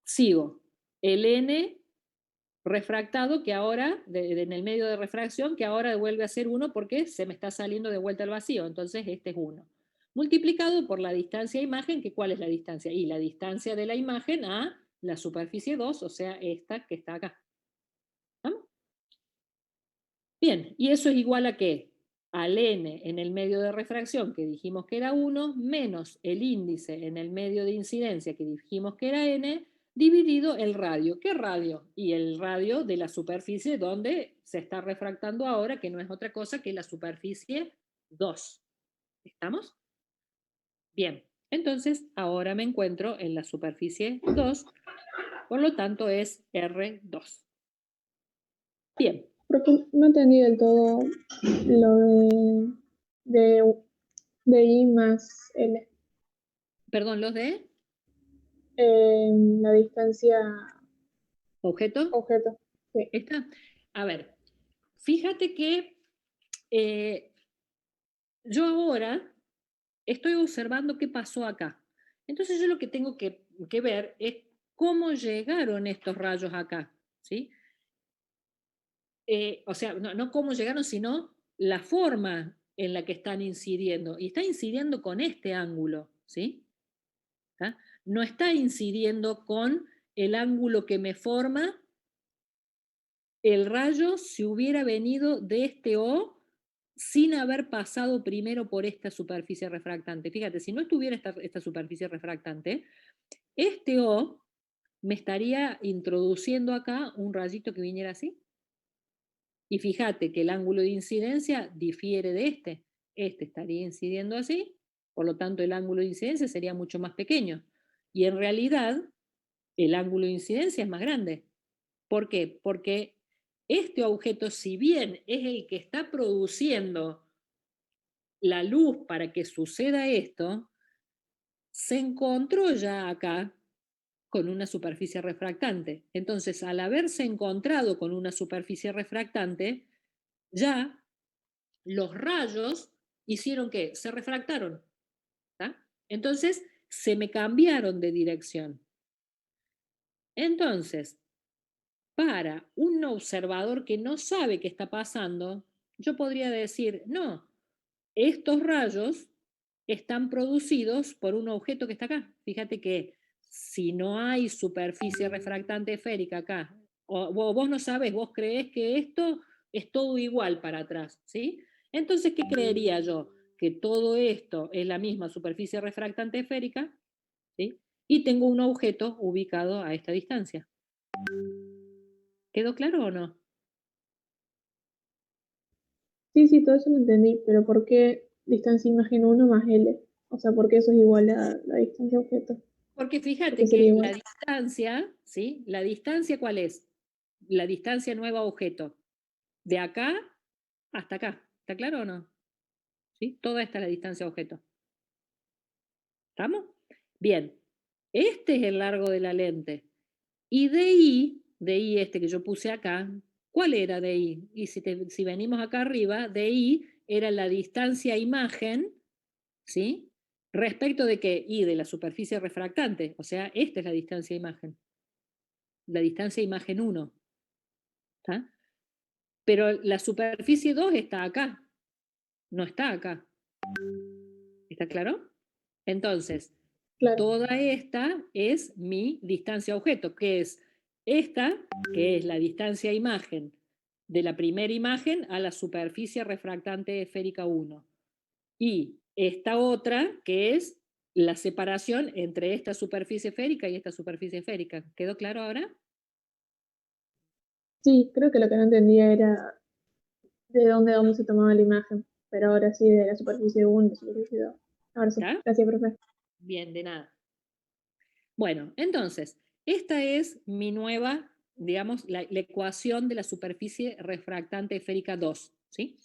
[SPEAKER 1] Sigo. El n refractado que ahora, en el medio de refracción, que ahora vuelve a ser 1 porque se me está saliendo de vuelta al vacío. Entonces este es 1. Multiplicado por la distancia a imagen, que ¿cuál es la distancia? Y la distancia de la imagen a la superficie 2, o sea, esta que está acá. ¿Vamos? Bien, y eso es igual a ¿qué? Al n en el medio de refracción, que dijimos que era 1, menos el índice en el medio de incidencia, que dijimos que era n, dividido el radio. ¿Qué radio? Y el radio de la superficie donde se está refractando ahora, que no es otra cosa que la superficie 2. ¿Estamos? Bien, entonces ahora me encuentro en la superficie 2, por lo tanto es R2. Bien.
[SPEAKER 4] Porque no entendí del todo lo de I más L.
[SPEAKER 8] Perdón, ¿los de
[SPEAKER 4] La distancia
[SPEAKER 8] objeto?
[SPEAKER 4] objeto. Sí.
[SPEAKER 8] ¿Esta? A ver, fíjate que yo ahora estoy observando qué pasó acá. Entonces yo lo que tengo que ver es cómo llegaron estos rayos acá, ¿sí? O sea, no cómo llegaron, sino la forma en la que están incidiendo. Y está incidiendo con este ángulo, ¿sí? ¿Tá? No está incidiendo con el ángulo que me forma el rayo si hubiera venido de este O sin haber pasado primero por esta superficie refractante. Fíjate, si no estuviera esta superficie refractante, este O me estaría introduciendo acá un rayito que viniera así. Y fíjate que el ángulo de incidencia difiere de este. Este estaría incidiendo así, por lo tanto el ángulo de incidencia sería mucho más pequeño. Y en realidad el ángulo de incidencia es más grande. ¿Por qué? Porque este objeto, si bien es el que está produciendo la luz para que suceda esto, se encontró ya acá con una superficie refractante. Entonces, al haberse encontrado con una superficie refractante, ya los rayos hicieron ¿qué? Se refractaron. ¿tá? Entonces, se me cambiaron de dirección. Entonces, para un observador que no sabe qué está pasando, yo podría decir, no, estos rayos están producidos por un objeto que está acá. Fíjate que si no hay superficie refractante esférica acá, o vos no sabés, vos creés que esto es todo igual para atrás, ¿sí? Entonces, ¿qué creería yo? Que todo esto es la misma superficie refractante esférica, ¿sí? Y tengo un objeto ubicado a esta distancia. ¿Quedó claro o no?
[SPEAKER 4] Sí, todo eso lo entendí, pero ¿por qué distancia imagen 1 más L? O sea, ¿por qué eso es igual a la distancia objeto?
[SPEAKER 8] Porque
[SPEAKER 4] ¿Por
[SPEAKER 8] fíjate
[SPEAKER 4] qué sería
[SPEAKER 8] que
[SPEAKER 4] igual?
[SPEAKER 8] la distancia, ¿sí? ¿La distancia cuál es? La distancia nueva objeto. De acá hasta acá. ¿Está claro o no? ¿Sí? Toda esta es la distancia objeto. ¿Estamos? Bien. Este es el largo de la lente. Y DI este que yo puse acá, ¿cuál era DI? Y si venimos acá arriba, DI era la distancia imagen, ¿sí? Respecto de qué? Y de la superficie refractante. O sea, esta es la distancia imagen. La distancia imagen 1. ¿Está? Pero la superficie 2 está acá. No está acá. ¿Está claro? Entonces,
[SPEAKER 4] Claro.
[SPEAKER 8] toda esta es mi distancia objeto, que es esta, que es la distancia imagen de la primera imagen a la superficie refractante esférica 1. Y esta otra, que es la separación entre esta superficie esférica y esta superficie esférica. ¿Quedó claro ahora?
[SPEAKER 4] Sí, creo que lo que no entendía era de dónde se tomaba la imagen, pero ahora sí de la superficie 1 y la superficie 2. Ahora sí,
[SPEAKER 8] ¿Está?
[SPEAKER 4] gracias, profe.
[SPEAKER 8] Bien, de nada. Bueno, entonces, esta es mi nueva, digamos, la ecuación de la superficie refractante esférica 2, ¿sí?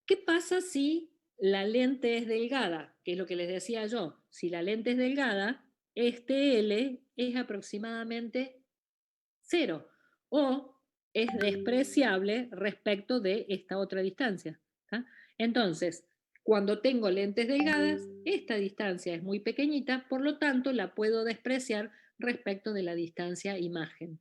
[SPEAKER 8] ¿Qué pasa si la lente es delgada? Que es lo que les decía yo. Si la lente es delgada, este L es aproximadamente 0 o es despreciable respecto de esta otra distancia. ¿tá? Entonces, cuando tengo lentes delgadas, esta distancia es muy pequeñita, por lo tanto la puedo despreciar respecto de la distancia imagen.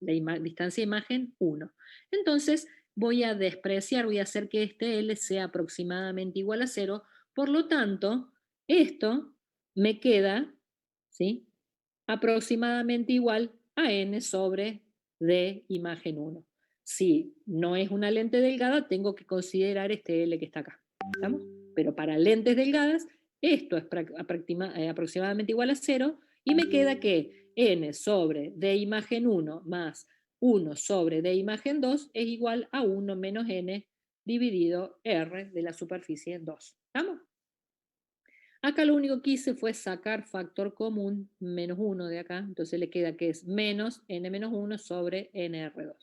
[SPEAKER 8] La distancia imagen 1. Entonces, voy a despreciar, voy a hacer que este L sea aproximadamente igual a 0, por lo tanto, esto me queda, ¿sí? Aproximadamente igual a n sobre d imagen 1. Si no es una lente delgada, tengo que considerar este L que está acá. ¿Estamos? Pero para lentes delgadas, esto es aproximadamente igual a 0 y me queda que n sobre d imagen 1 más 1 sobre d imagen 2 es igual a 1 menos n dividido r de la superficie 2. ¿Estamos? Acá lo único que hice fue sacar factor común menos 1 de acá, entonces le queda que es menos n-1 sobre nr2.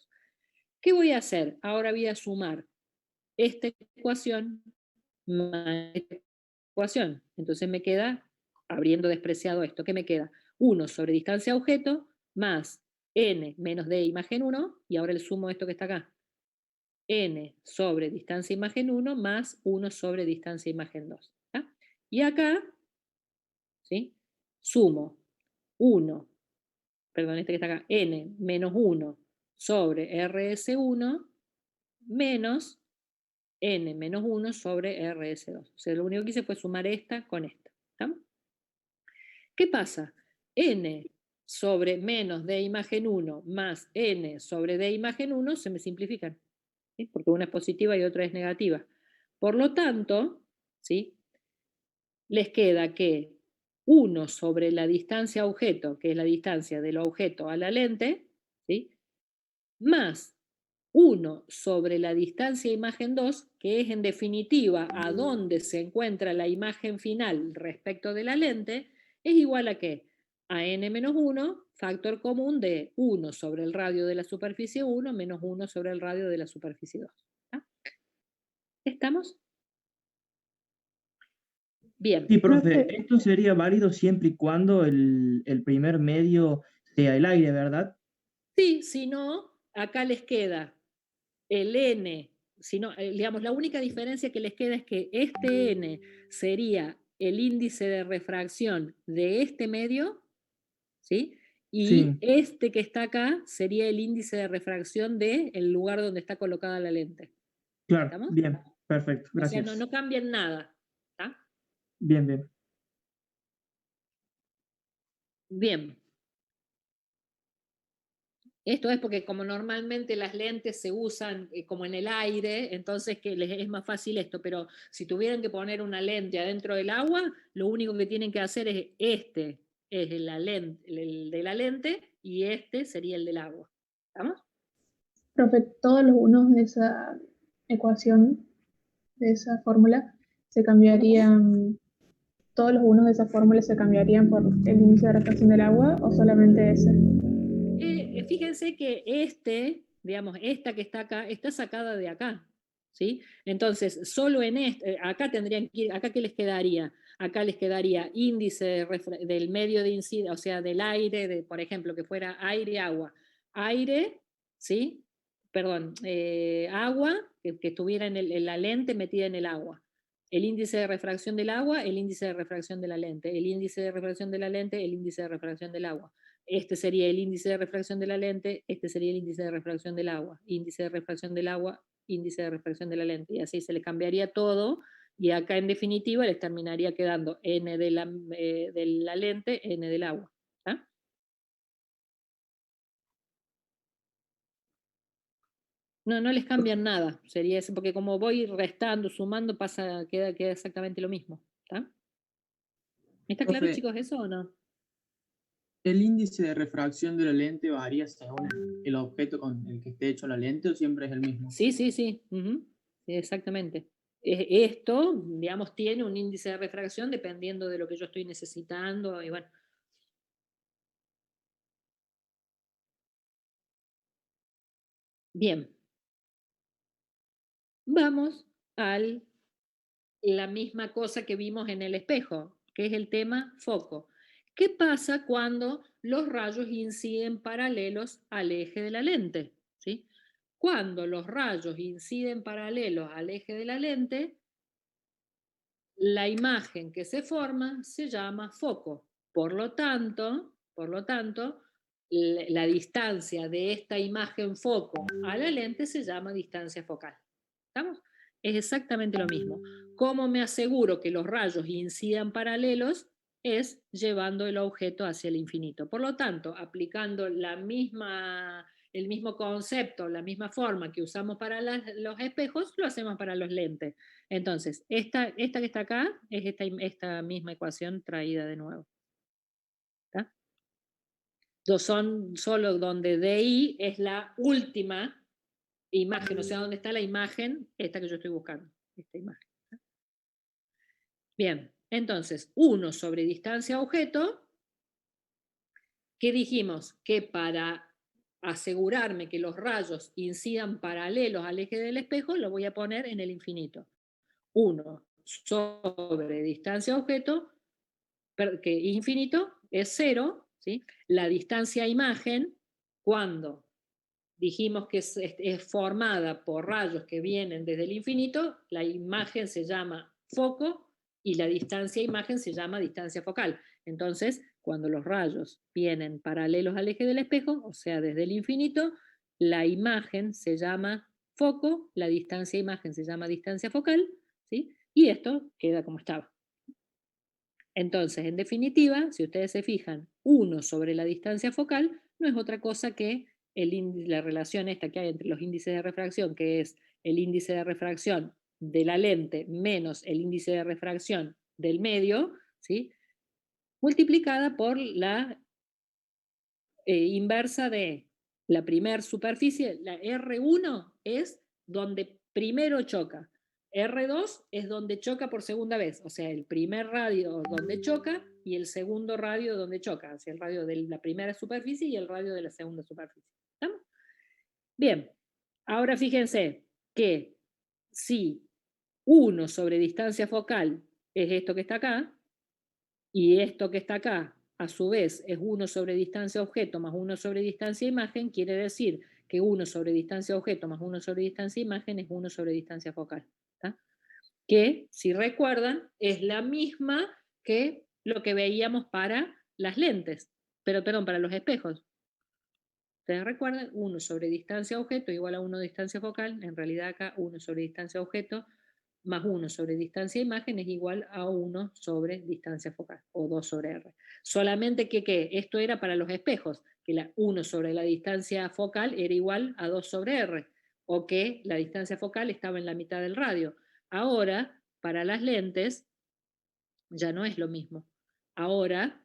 [SPEAKER 8] ¿Qué voy a hacer? Ahora voy a sumar esta ecuación más esta ecuación. Entonces me queda, habiendo despreciado esto, ¿qué me queda? 1 sobre distancia a objeto más n menos d imagen 1, y ahora le sumo esto que está acá. N sobre distancia imagen 1 más 1 sobre distancia imagen 2. ¿Tá? Y acá, ¿sí? Sumo 1, perdón, este que está acá, n menos 1 sobre rs1 menos n menos 1 sobre rs2. O sea, lo único que hice fue sumar esta con esta. ¿Estamos? ¿Qué pasa? N sobre menos d imagen 1 más n sobre d imagen 1 se me simplifican, ¿sí? Porque una es positiva y otra es negativa. Por lo tanto, ¿sí? Les queda que 1 sobre la distancia a objeto, que es la distancia del objeto a la lente, ¿sí? Más 1 sobre la distancia imagen 2, que es en definitiva a dónde se encuentra la imagen final respecto de la lente, es igual a ¿qué? A n-1, factor común de 1 sobre el radio de la superficie 1 menos 1 sobre el radio de la superficie 2. ¿Tá? ¿Estamos? Bien.
[SPEAKER 7] Sí, profe,
[SPEAKER 5] Profe.
[SPEAKER 7] esto sería válido siempre y cuando el primer medio sea el aire, ¿verdad?
[SPEAKER 8] Sí, si no, acá les queda el n, si no, digamos, la única diferencia que les queda es que este n sería el índice de refracción de este medio, ¿sí? Y
[SPEAKER 7] Sí,
[SPEAKER 8] este que está acá sería el índice de refracción del lugar donde está colocada la lente.
[SPEAKER 7] claro,
[SPEAKER 8] ¿Estamos?
[SPEAKER 7] bien, perfecto,
[SPEAKER 8] O sea,
[SPEAKER 7] gracias.
[SPEAKER 8] no cambian nada. ¿Está?
[SPEAKER 7] Bien, bien.
[SPEAKER 8] Bien. Esto es porque como normalmente las lentes se usan como en el aire, entonces que les es más fácil esto, pero si tuvieran que poner una lente adentro del agua, lo único que tienen que hacer es este, es la lente, el de la lente, y este sería el del agua. ¿Estamos?
[SPEAKER 4] Profe, todos los unos de esa ecuación, de esa fórmula, se cambiarían, todos los unos de esa fórmula se cambiarían por el índice de refracción del agua o solamente ese.
[SPEAKER 8] Fíjense que digamos, esta que está acá, está sacada de acá, ¿sí? Entonces, solo en acá tendrían que ir, acá ¿qué les quedaría? Acá les quedaría índice del medio de incidencia, o sea, del aire, por ejemplo, que fuera aire-agua. Aire, ¿sí? Perdón, agua, que estuviera en la lente metida en el agua. El índice de refracción del agua, el índice de refracción de la lente. El índice de refracción de la lente, el índice de refracción del agua. Este sería el índice de refracción de la lente, este sería el índice de refracción del agua, índice de refracción del agua, índice de refracción de la lente, y así se le cambiaría todo, y acá en definitiva les terminaría quedando n de la lente, n del agua. ¿Tá? No les cambian nada, sería eso, porque como voy restando, sumando, queda exactamente lo mismo. ¿Tá? ¿Está claro,
[SPEAKER 9] Profe,
[SPEAKER 8] chicos, eso o no?
[SPEAKER 9] ¿el índice de refracción de la lente varía según el objeto con el que esté hecho la lente o siempre es el mismo?
[SPEAKER 8] Sí, sí, sí. Ujú. Exactamente. Esto, digamos, tiene un índice de refracción dependiendo de lo que yo estoy necesitando. Y bueno. Bien. Vamos a la misma cosa que vimos en el espejo, que es el tema foco. ¿Qué pasa cuando los rayos inciden paralelos al eje de la lente? ¿Sí? Cuando los rayos inciden paralelos al eje de la lente, la imagen que se forma se llama foco. Por lo tanto, la distancia de esta imagen foco a la lente se llama distancia focal. ¿Estamos? Es exactamente lo mismo. ¿Cómo me aseguro que los rayos incidan paralelos? Es llevando el objeto hacia el infinito. Por lo tanto, aplicando el mismo concepto, la misma forma que usamos para los espejos, lo hacemos para los lentes. Entonces, esta que está acá es esta misma ecuación traída de nuevo. ¿Está? Son solo donde DI es la última imagen, o sea, donde está la imagen, esta que yo estoy buscando, esta imagen. Bien, Entonces, 1 sobre distancia objeto, ¿qué dijimos? Que para asegurarme que los rayos incidan paralelos al eje del espejo, lo voy a poner en el infinito. 1 sobre distancia objeto, que infinito es 0, ¿sí? La distancia imagen, cuando dijimos que es formada por rayos que vienen desde el infinito, la imagen se llama foco y la distancia imagen se llama distancia focal. Entonces, cuando los rayos vienen paralelos al eje del espejo, o sea, desde el infinito, la imagen se llama foco, la distancia imagen se llama distancia focal, ¿sí? Y esto queda como estaba. Entonces, en definitiva, si ustedes se fijan, 1 sobre la distancia focal no es otra cosa que la relación esta que hay entre los índices de refracción, que es el índice de refracción de la lente menos el índice de refracción del medio, ¿sí? Multiplicada por la inversa de la primer superficie. La R1 es donde primero choca. R2 es donde choca por segunda vez, o sea, el primer radio donde choca y el segundo radio donde choca, o sea, el radio de la primera superficie y el radio de la segunda superficie. ¿Estamos? Bien, ahora fíjense que si 1 sobre distancia focal es esto que está acá, y esto que está acá, a su vez, es 1 sobre distancia objeto más 1 sobre distancia imagen, quiere decir que 1 sobre distancia objeto más 1 sobre distancia imagen es 1 sobre distancia focal. ¿Tá? Que, si recuerdan, es la misma que lo que veíamos para las lentes, pero perdón, para los espejos. Ustedes recuerdan, 1 sobre distancia objeto igual a 1 distancia focal, en realidad acá 1 sobre distancia objeto más 1 sobre distancia imagen es igual a 1 sobre distancia focal, o 2 sobre R. Solamente que esto era para los espejos, que la 1 sobre la distancia focal era igual a 2 sobre R, o que la distancia focal estaba en la mitad del radio. Ahora, para las lentes, ya no es lo mismo. Ahora,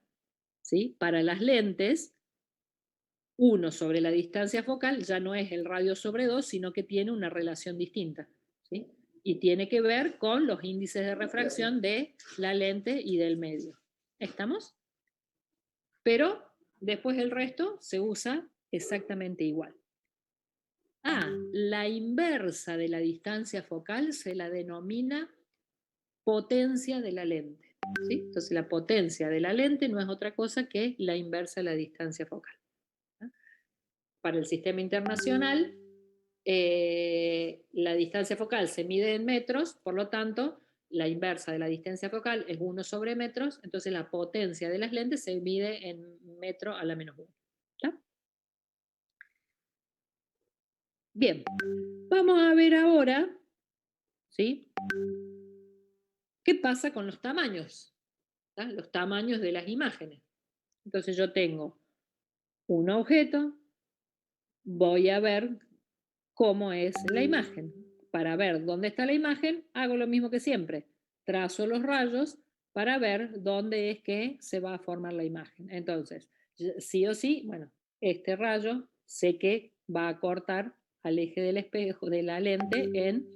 [SPEAKER 8] ¿sí? Para las lentes, 1 sobre la distancia focal ya no es el radio sobre 2, sino que tiene una relación distinta, ¿sí? Y tiene que ver con los índices de refracción de la lente y del medio. ¿Estamos? Pero después el resto se usa exactamente igual. La inversa de la distancia focal se la denomina potencia de la lente, ¿sí? Entonces la potencia de la lente no es otra cosa que la inversa de la distancia focal. Para el sistema internacional, la distancia focal se mide en metros, por lo tanto, la inversa de la distancia focal es 1 sobre metros, entonces la potencia de las lentes se mide en metro a la menos 1. ¿Está? Bien, vamos a ver ahora, ¿sí? ¿Qué pasa con los tamaños? ¿Está? Los tamaños de las imágenes. Entonces yo tengo un objeto, voy a ver cómo es la imagen. Para ver dónde está la imagen, hago lo mismo que siempre. Trazo los rayos para ver dónde es que se va a formar la imagen. Entonces, sí o sí, bueno, este rayo sé que va a cortar al eje del espejo de la lente en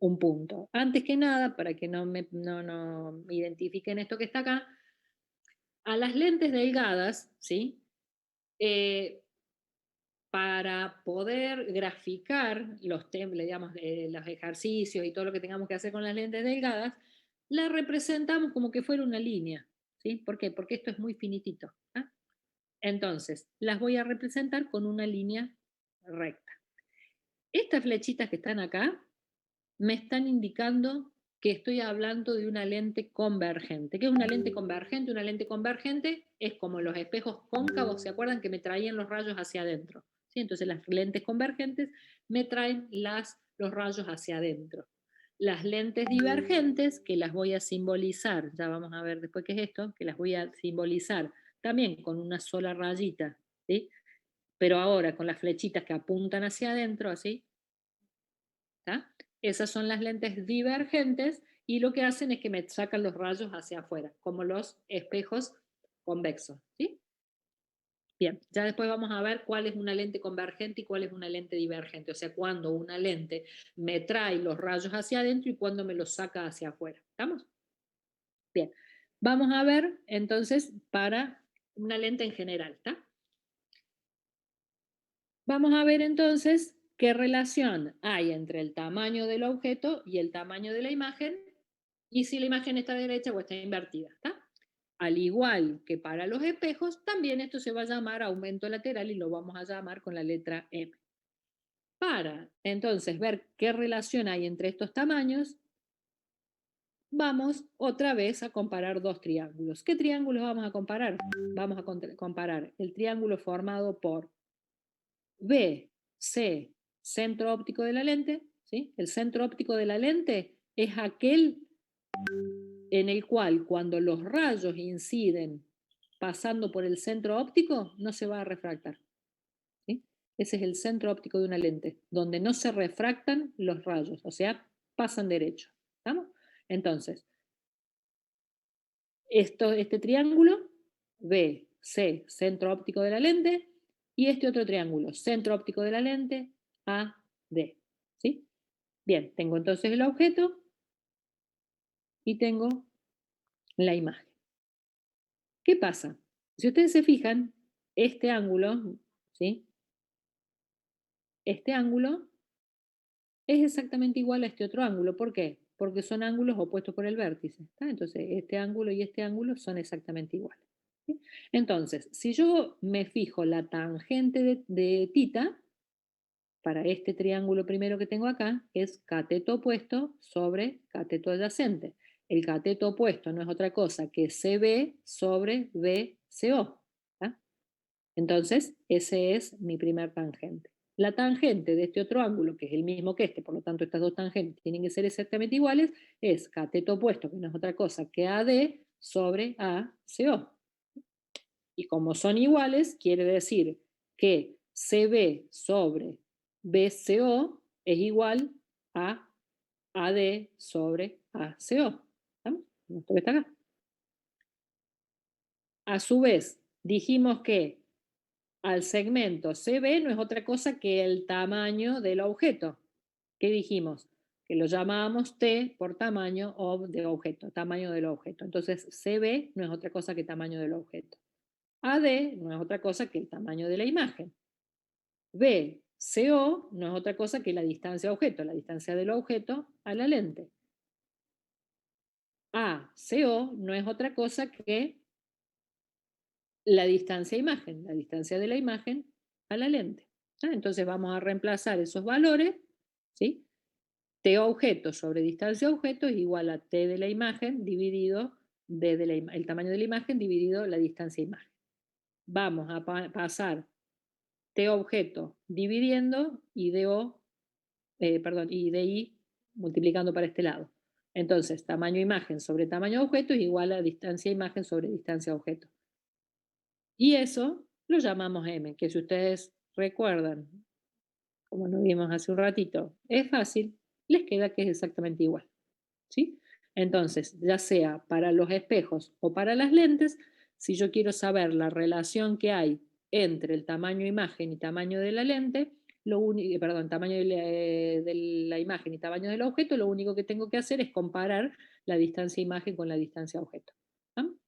[SPEAKER 8] un punto. Antes que nada, para que no me identifiquen esto que está acá, a las lentes delgadas, ¿sí? Para poder graficar digamos, los ejercicios y todo lo que tengamos que hacer con las lentes delgadas, la representamos como que fuera una línea. ¿Sí? ¿Por qué? Porque esto es muy finitito. ¿Ah? Entonces, las voy a representar con una línea recta. Estas flechitas que están acá me están indicando que estoy hablando de una lente convergente. ¿Qué es una lente convergente? Una lente convergente es como los espejos cóncavos, ¿se acuerdan que me traían los rayos hacia adentro? ¿Sí? Entonces las lentes convergentes me traen los rayos hacia adentro. Las lentes divergentes, que las voy a simbolizar, ya vamos a ver después qué es esto, que las voy a simbolizar también con una sola rayita, ¿sí? Pero ahora con las flechitas que apuntan hacia adentro, así. ¿Está? Esas son las lentes divergentes y lo que hacen es que me sacan los rayos hacia afuera, como los espejos convexos. ¿Sí? Bien, ya después vamos a ver cuál es una lente convergente y cuál es una lente divergente, o sea, cuando una lente me trae los rayos hacia adentro y cuando me los saca hacia afuera. ¿Estamos? Bien, Vamos a ver entonces para una lente en general, ¿está? Vamos a ver entonces qué relación hay entre el tamaño del objeto y el tamaño de la imagen, y si la imagen está derecha o está invertida, ¿está? Al igual que para los espejos, también esto se va a llamar aumento lateral y lo vamos a llamar con la letra M. Para entonces ver qué relación hay entre estos tamaños, vamos otra vez a comparar dos triángulos. ¿Qué triángulos vamos a comparar? Vamos a comparar el triángulo formado por BC, centro óptico de la lente, ¿sí? El centro óptico de la lente es aquel en el cual cuando los rayos inciden pasando por el centro óptico, no se va a refractar. ¿Sí? Ese es el centro óptico de una lente, donde no se refractan los rayos, o sea, pasan derecho. ¿Estamos? Entonces, este triángulo, BC, centro óptico de la lente, y este otro triángulo, centro óptico de la lente, AD. ¿Sí? Bien, tengo entonces el objeto y tengo la imagen. ¿Qué pasa? Si ustedes se fijan, este ángulo, ¿sí? Este ángulo es exactamente igual a este otro ángulo. ¿Por qué? Porque son ángulos opuestos por el vértice. ¿Está? Entonces, este ángulo y este ángulo son exactamente iguales. ¿Sí? Entonces, si yo me fijo la tangente de θ, para este triángulo primero que tengo acá, es cateto opuesto sobre cateto adyacente. El cateto opuesto no es otra cosa que CB sobre BCO. ¿Tá? Entonces, ese es mi primer tangente. La tangente de este otro ángulo, que es el mismo que este, por lo tanto estas dos tangentes tienen que ser exactamente iguales, es cateto opuesto, que no es otra cosa que AD sobre ACO. Y como son iguales, quiere decir que CB sobre BCO es igual a AD sobre ACO. ¿Estamos? Esto que está acá. A su vez, dijimos que al segmento CB no es otra cosa que el tamaño del objeto. ¿Qué dijimos? Que lo llamábamos T por tamaño de objeto, tamaño del objeto. Entonces, CB no es otra cosa que tamaño del objeto. AD no es otra cosa que el tamaño de la imagen. BCO no es otra cosa que la distancia objeto, la distancia del objeto a la lente. ACO no es otra cosa que la distancia imagen, la distancia de la imagen a la lente. Entonces vamos a reemplazar esos valores, ¿sí? T objeto sobre distancia objeto es igual a T de la imagen dividido el tamaño de la imagen dividido la distancia imagen. Vamos a pasar T objeto dividiendo y DI multiplicando para este lado. Entonces, tamaño imagen sobre tamaño objeto es igual a distancia imagen sobre distancia objeto. Y eso lo llamamos M, que si ustedes recuerdan, como lo vimos hace un ratito, es fácil, les queda que es exactamente igual. ¿Sí? Entonces, ya sea para los espejos o para las lentes, si yo quiero saber la relación que hay entre el tamaño imagen y tamaño de la lente, tamaño de la imagen y tamaño del objeto, lo único que tengo que hacer es comparar la distancia imagen con la distancia objeto. ¿No?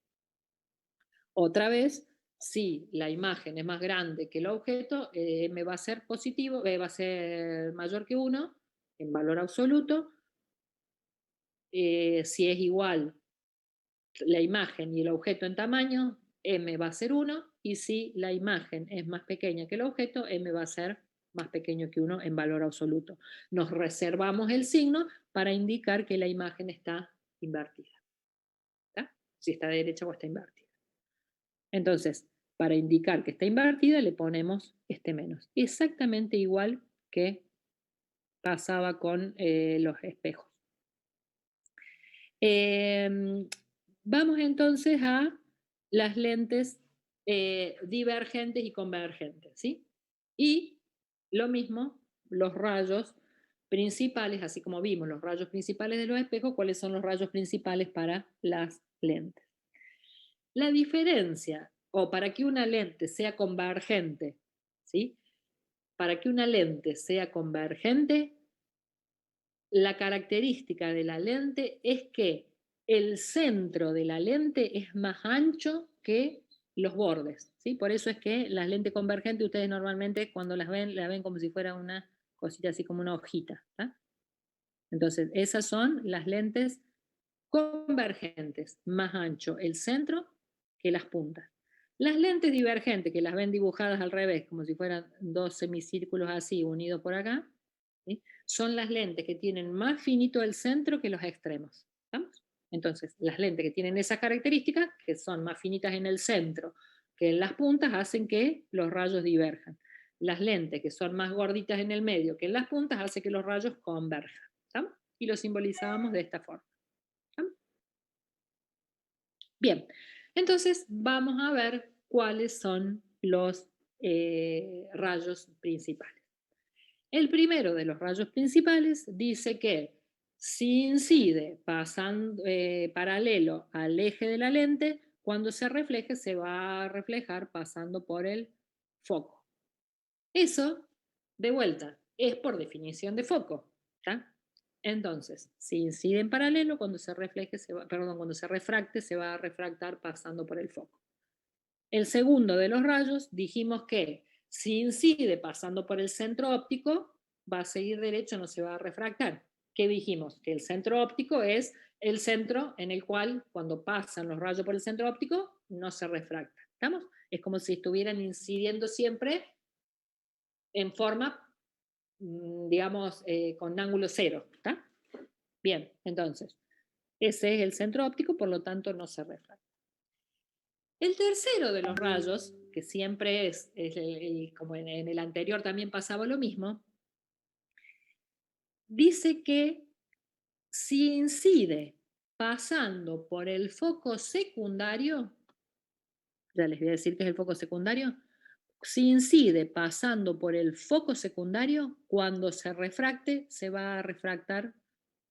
[SPEAKER 8] Otra vez, si la imagen es más grande que el objeto, me va a ser positivo, va a ser mayor que 1 en valor absoluto. Si es igual la imagen y el objeto en tamaño, M va a ser 1, y si la imagen es más pequeña que el objeto, M va a ser más pequeño que 1 en valor absoluto. Nos reservamos el signo para indicar que la imagen está invertida. ¿Está? Si está derecha o está invertida. Entonces, para indicar que está invertida, le ponemos este menos. Exactamente igual que pasaba con los espejos. Vamos entonces a las lentes divergentes y convergentes, ¿sí? Y lo mismo, los rayos principales, así como vimos los rayos principales de los espejos, ¿cuáles son los rayos principales para las lentes? La diferencia, o para que una lente sea convergente, ¿sí? Para que una lente sea convergente, la característica de la lente es que el centro de la lente es más ancho que los bordes, ¿sí? Por eso es que las lentes convergentes, ustedes normalmente cuando las ven, la ven como si fuera una cosita así como una hojita, ¿tá? Entonces, esas son las lentes convergentes, más ancho el centro que las puntas. Las lentes divergentes, que las ven dibujadas al revés, como si fueran dos semicírculos así unidos por acá, ¿sí? Son las lentes que tienen más finito el centro que los extremos. ¿Estamos? Entonces, las lentes que tienen esas características, que son más finitas en el centro que en las puntas, hacen que los rayos diverjan. Las lentes que son más gorditas en el medio que en las puntas, hacen que los rayos converjan. ¿Estamos? Y lo simbolizábamos de esta forma. ¿Estamos? Bien, entonces vamos a ver cuáles son los rayos principales. El primero de los rayos principales dice que si incide pasando, paralelo al eje de la lente, cuando se refleje se va a reflejar pasando por el foco. Eso, de vuelta, es por definición de foco, ¿tá? Entonces, si incide en paralelo, cuando se refleje, cuando se refracte, se va a refractar pasando por el foco. El segundo de los rayos, dijimos que si incide pasando por el centro óptico, va a seguir derecho, no se va a refractar. ¿Qué dijimos? Que el centro óptico es el centro en el cual, cuando pasan los rayos por el centro óptico, no se refracta. ¿Estamos? Es como si estuvieran incidiendo siempre en forma, digamos, con ángulo cero. ¿Está? Bien, entonces, ese es el centro óptico, por lo tanto no se refracta. El tercero de los rayos, que siempre es como en el anterior también pasaba lo mismo, dice que si incide pasando por el foco secundario, ya les voy a decir qué es el foco secundario, si incide pasando por el foco secundario, cuando se refracte, se va a refractar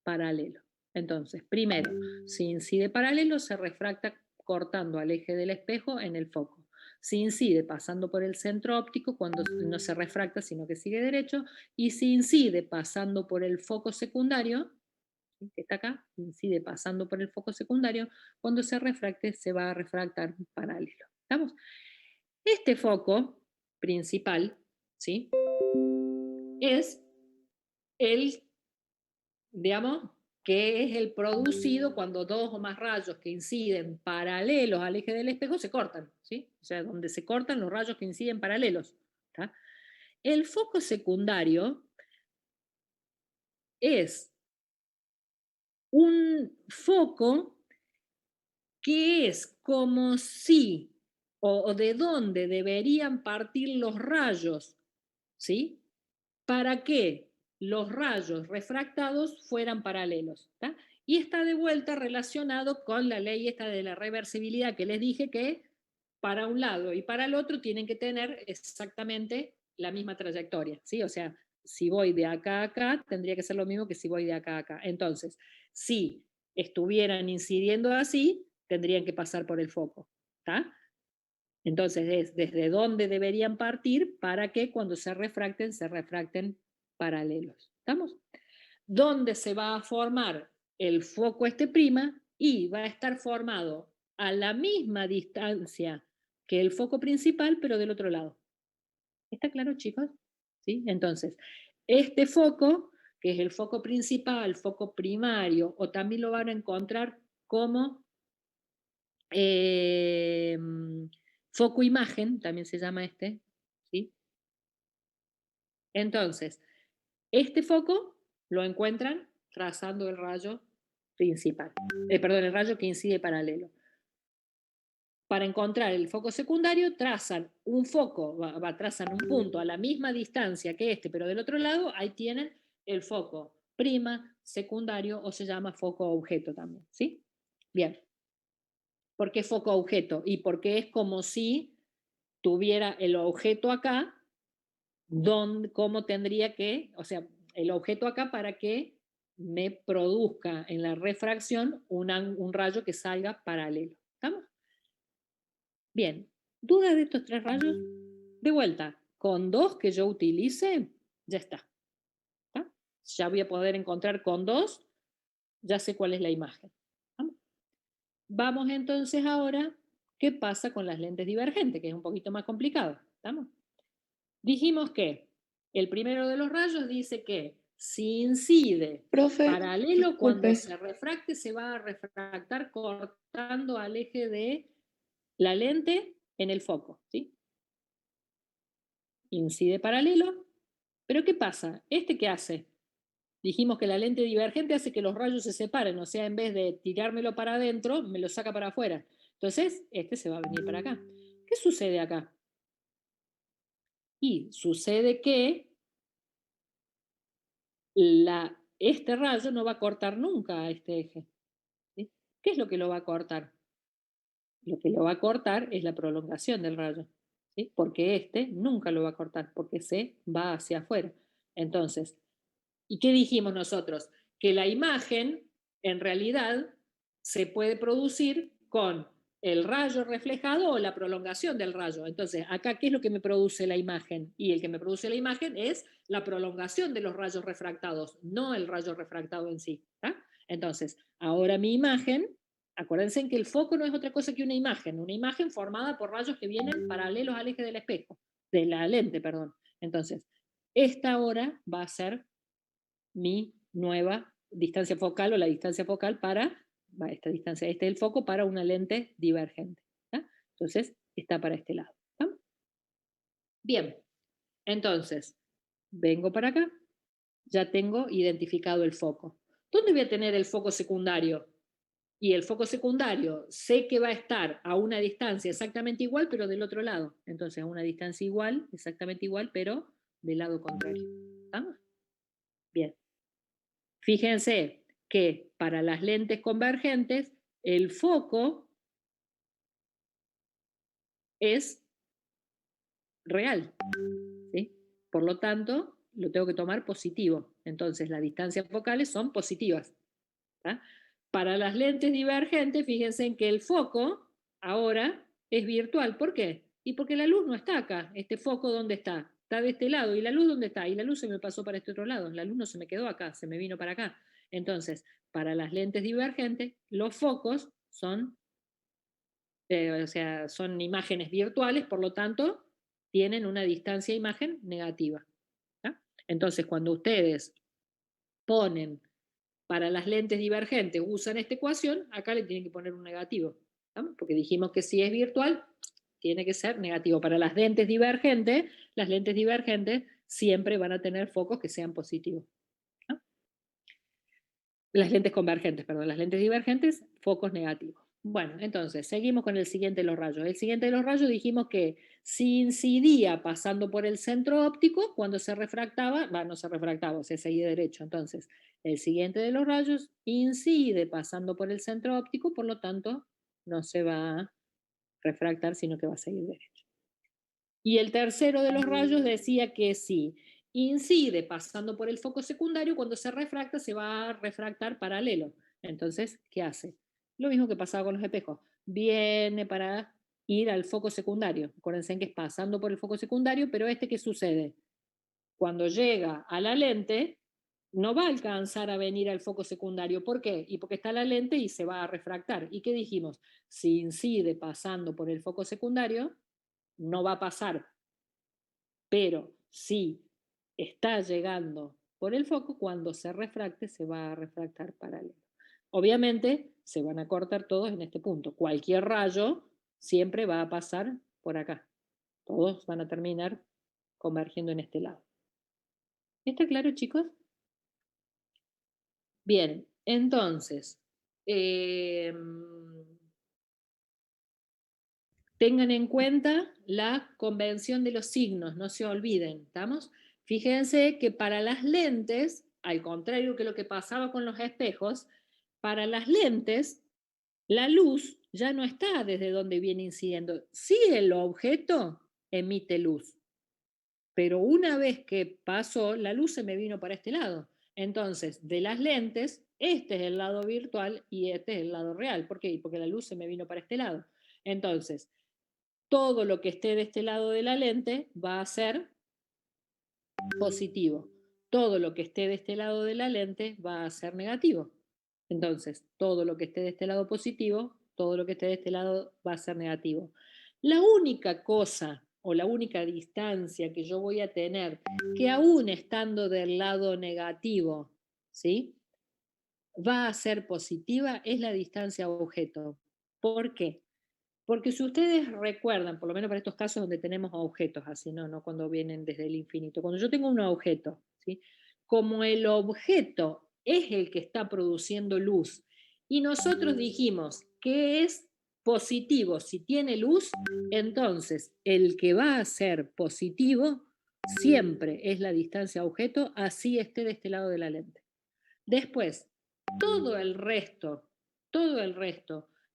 [SPEAKER 8] paralelo. Entonces, primero, si incide paralelo, se refracta cortando al eje del espejo en el foco. Si incide pasando por el centro óptico, cuando no se refracta, sino que sigue derecho, y si incide pasando por el foco secundario, que está acá, incide pasando por el foco secundario, cuando se refracte, se va a refractar paralelo. ¿Estamos? Este foco principal, ¿sí? Es el, digamos, que es el producido cuando dos o más rayos que inciden paralelos al eje del espejo se cortan, ¿sí? O sea, donde se cortan los rayos que inciden paralelos. ¿Tá? El foco secundario es un foco que es como si, o de dónde deberían partir los rayos, ¿sí? Para que los rayos refractados fueran paralelos. ¿Tá? Y está de vuelta relacionado con la ley esta de la reversibilidad que les dije que para un lado y para el otro tienen que tener exactamente la misma trayectoria, ¿sí? O sea, si voy de acá a acá, tendría que ser lo mismo que si voy de acá a acá. Entonces, si estuvieran incidiendo así, tendrían que pasar por el foco. ¿Tá? Entonces, es desde dónde deberían partir para que cuando se refracten paralelos. ¿Estamos? ¿Dónde se va a formar el foco este prima? Y va a estar formado a la misma distancia que el foco principal, pero del otro lado. ¿Está claro, chicos? ¿Sí? Entonces, este foco, que es el foco principal, foco primario, o también lo van a encontrar como foco imagen, también se llama este, ¿sí? Entonces, este foco lo encuentran trazando el rayo principal, perdón, el rayo que incide paralelo. Para encontrar el foco secundario, trazan un foco, trazan un punto a la misma distancia que este, pero del otro lado, ahí tienen el foco prima, secundario, o se llama foco objeto también, ¿sí? Bien. ¿Por qué foco objeto? Y porque es como si tuviera el objeto acá, cómo tendría que, o sea, el objeto acá para que me produzca en la refracción un rayo que salga paralelo. ¿Estamos? Bien, ¿dudas de estos tres rayos? De vuelta, con dos que yo utilice, ya está. ¿Está? Ya voy a poder encontrar con dos, ya sé cuál es la imagen. ¿Estamos? Vamos entonces ahora, ¿qué pasa con las lentes divergentes? Que es un poquito más complicado. ¿Estamos? Dijimos que el primero de los rayos dice que si incide
[SPEAKER 10] Profe,
[SPEAKER 8] paralelo, cuando
[SPEAKER 10] disculpe.
[SPEAKER 8] se refracte, se va a refractar cortando al eje de la lente en el foco, ¿sí? Incide paralelo, pero ¿qué pasa? ¿Qué hace? Dijimos que la lente divergente hace que los rayos se separen, o sea, en vez de tirármelo para adentro, me lo saca para afuera. Entonces, se va a venir para acá. ¿Qué sucede acá? Y sucede que este rayo no va a cortar nunca a este eje. ¿Sí? ¿Qué es lo que lo va a cortar? Lo que lo va a cortar es la prolongación del rayo, ¿sí? Porque nunca lo va a cortar, porque se va hacia afuera. Entonces, ¿y qué dijimos nosotros? Que la imagen, en realidad, se puede producir con el rayo reflejado o la prolongación del rayo. Entonces, acá, ¿qué es lo que me produce la imagen? Y el que me produce la imagen es la prolongación de los rayos refractados, no el rayo refractado en sí. ¿Tá? Entonces, ahora mi imagen, acuérdense que el foco no es otra cosa que una imagen formada por rayos que vienen paralelos al eje del espejo, de la lente, perdón. Entonces, esta ahora va a ser mi nueva distancia focal o la distancia focal para esta distancia, este es el foco para una lente divergente. ¿Tá? Entonces, está para este lado. ¿Tá? Bien, entonces, vengo para acá, ya tengo identificado el foco. ¿Dónde voy a tener el foco secundario? Y el foco secundario sé que va a estar a una distancia exactamente igual, pero del otro lado. Entonces, a una distancia igual, exactamente igual, pero del lado contrario. ¿Estamos? Bien. Fíjense que para las lentes convergentes, el foco es real, ¿sí? Por lo tanto, lo tengo que tomar positivo. Entonces, las distancias focales son positivas. ¿Tá? Para las lentes divergentes, fíjense en que el foco ahora es virtual. ¿Por qué? Y porque la luz no está acá. Este foco, ¿dónde está? Está de este lado. ¿Y la luz dónde está? Y la luz se me pasó para este otro lado. La luz no se me quedó acá, se me vino para acá. Entonces, para las lentes divergentes, los focos son, son imágenes virtuales, por lo tanto, tienen una distancia de imagen negativa. ¿Tá? Entonces, cuando ustedes ponen para las lentes divergentes, usan esta ecuación, acá le tienen que poner un negativo, ¿tá? Porque dijimos que si es virtual, tiene que ser negativo. Para las lentes divergentes siempre van a tener focos que sean positivos. ¿Tá? Las lentes convergentes, perdón, las lentes divergentes, focos negativos. Bueno, entonces, seguimos con el siguiente de los rayos. El siguiente de los rayos dijimos que si incidía pasando por el centro óptico, cuando se refractaba, no se refractaba, se seguía derecho. Entonces, el siguiente de los rayos incide pasando por el centro óptico, por lo tanto, no se va a refractar, sino que va a seguir derecho. Y el tercero de los rayos decía que si incide pasando por el foco secundario, cuando se refracta, se va a refractar paralelo. Entonces, ¿qué hace? Lo mismo que pasaba con los espejos. Viene para ir al foco secundario. Acuérdense que es pasando por el foco secundario, pero ¿qué sucede? Cuando llega a la lente, no va a alcanzar a venir al foco secundario. ¿Por qué? Y porque está la lente y se va a refractar. ¿Y qué dijimos? Si incide pasando por el foco secundario, no va a pasar. Pero si está llegando por el foco, cuando se refracte, se va a refractar paralelo. Obviamente, se van a cortar todos en este punto. Cualquier rayo siempre va a pasar por acá. Todos van a terminar convergiendo en este lado. ¿Está claro, chicos? Bien, entonces, tengan en cuenta la convención de los signos, no se olviden, ¿estamos? Fíjense que para las lentes, al contrario que lo que pasaba con los espejos, para las lentes, la luz ya no está desde donde viene incidiendo. Sí, el objeto emite luz, pero una vez que pasó, la luz se me vino para este lado. Entonces, de las lentes, este es el lado virtual y este es el lado real. ¿Por qué? Porque la luz se me vino para este lado. Entonces, todo lo que esté de este lado de la lente va a ser positivo. Todo lo que esté de este lado de la lente va a ser negativo. Entonces, todo lo que esté de este lado positivo todo lo que esté de este lado va a ser negativo. La única cosa o la única distancia que yo voy a tener, que aún estando del lado negativo, ¿sí?, va a ser positiva, es la distancia objeto. ¿Por qué? Porque si ustedes recuerdan, por lo menos para estos casos donde tenemos objetos así, no cuando vienen desde el infinito, cuando yo tengo un objeto, ¿sí?, como el objeto es el que está produciendo luz y nosotros dijimos que es positivo si tiene luz, entonces el que va a ser positivo siempre es la distancia objeto, así esté de este lado de la lente. Después, todo el resto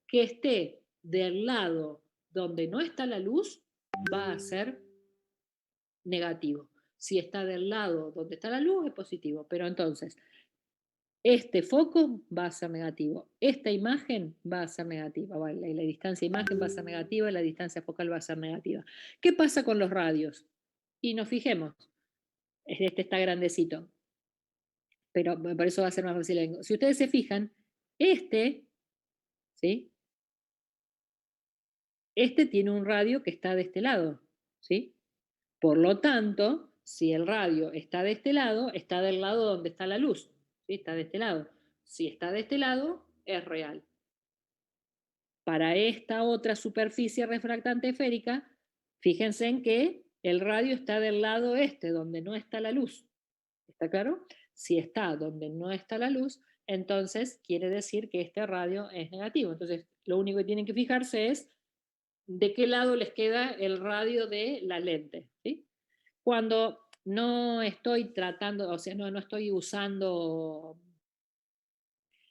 [SPEAKER 8] que esté del lado donde no está la luz va a ser negativo. Si está del lado donde está la luz es positivo, pero entonces este foco va a ser negativo, esta imagen va a ser negativa, ¿vale? La distancia imagen va a ser negativa y la distancia focal va a ser negativa. ¿Qué pasa con los radios? Y nos fijemos, este está grandecito, pero por eso va a ser más fácil. Si ustedes se fijan, ¿sí?, este tiene un radio que está de este lado, ¿sí? Por lo tanto, si el radio está de este lado, está del lado donde está la luz, ¿sí? Está de este lado. Si está de este lado, es real. Para esta otra superficie refractante esférica, fíjense en que el radio está del lado este, donde no está la luz. ¿Está claro? Si está donde no está la luz, entonces quiere decir que este radio es negativo. Entonces, lo único que tienen que fijarse es de qué lado les queda el radio de la lente, ¿sí? Cuando no estoy tratando, o sea, no estoy usando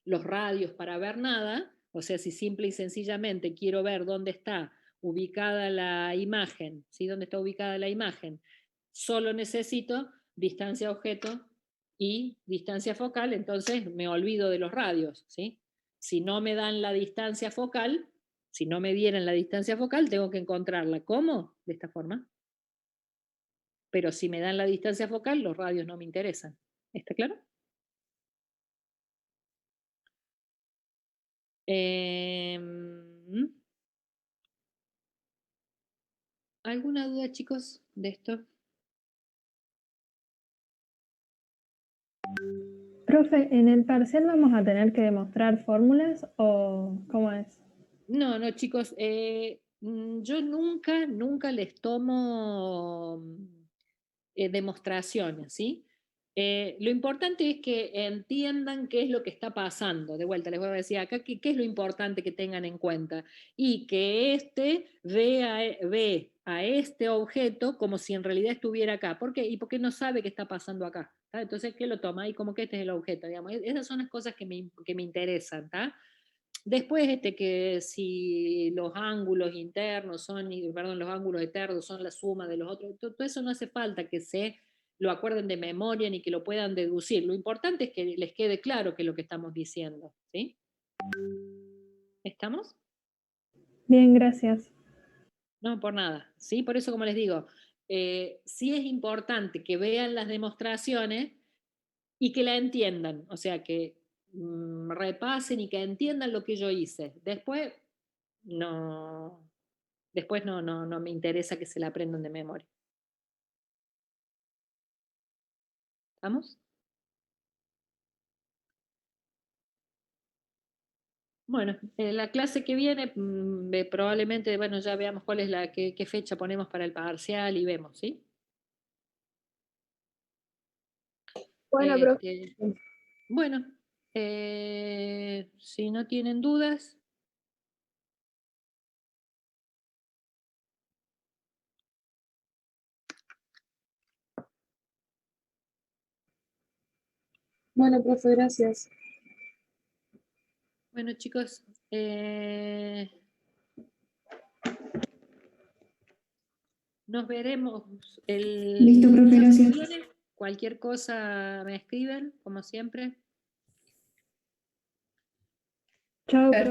[SPEAKER 8] los radios para ver nada, o sea, si simple y sencillamente quiero ver dónde está ubicada la imagen, ¿sí?, dónde está ubicada la imagen, solo necesito distancia objeto y distancia focal, entonces me olvido de los radios, ¿sí? Si no me dan la distancia focal, si no me dieran la distancia focal, tengo que encontrarla. ¿Cómo? De esta forma. Pero si me dan la distancia focal, los radios no me interesan. ¿Está claro? ¿Alguna duda, chicos, de esto?
[SPEAKER 5] Profe, ¿en el parcial vamos a tener que demostrar fórmulas o cómo es?
[SPEAKER 8] No, chicos, yo nunca les tomo demostraciones, ¿sí? Lo importante es que entiendan qué es lo que está pasando. De vuelta, les voy a decir acá qué es lo importante que tengan en cuenta. Y que ve a este objeto como si en realidad estuviera acá. ¿Por qué? Y porque no sabe qué está pasando acá. ¿Tá? Entonces, ¿qué lo toma? Y como que este es el objeto, digamos. Esas son las cosas que me interesan, ¿tá? Después, que si los ángulos internos los ángulos eternos son la suma de los otros, todo eso no hace falta que se lo acuerden de memoria ni que lo puedan deducir. Lo importante es que les quede claro qué es lo que estamos diciendo, ¿sí? ¿Estamos?
[SPEAKER 5] Bien, gracias.
[SPEAKER 8] No, por nada, ¿sí? Por eso, como les digo, sí es importante que vean las demostraciones y que la entiendan, o sea, que repasen y que entiendan lo que yo hice. Después no me interesa que se la aprendan de memoria. ¿Estamos? Bueno, la clase que viene probablemente, bueno, ya veamos cuál es qué fecha ponemos para el parcial y vemos, ¿sí?
[SPEAKER 4] Bueno,
[SPEAKER 8] Este, bueno, si no tienen dudas.
[SPEAKER 6] Bueno, profe, gracias.
[SPEAKER 8] Bueno, chicos, nos veremos el...
[SPEAKER 10] Listo, profe, gracias.
[SPEAKER 8] Cualquier cosa me escriben, como siempre.
[SPEAKER 5] Chao, profe.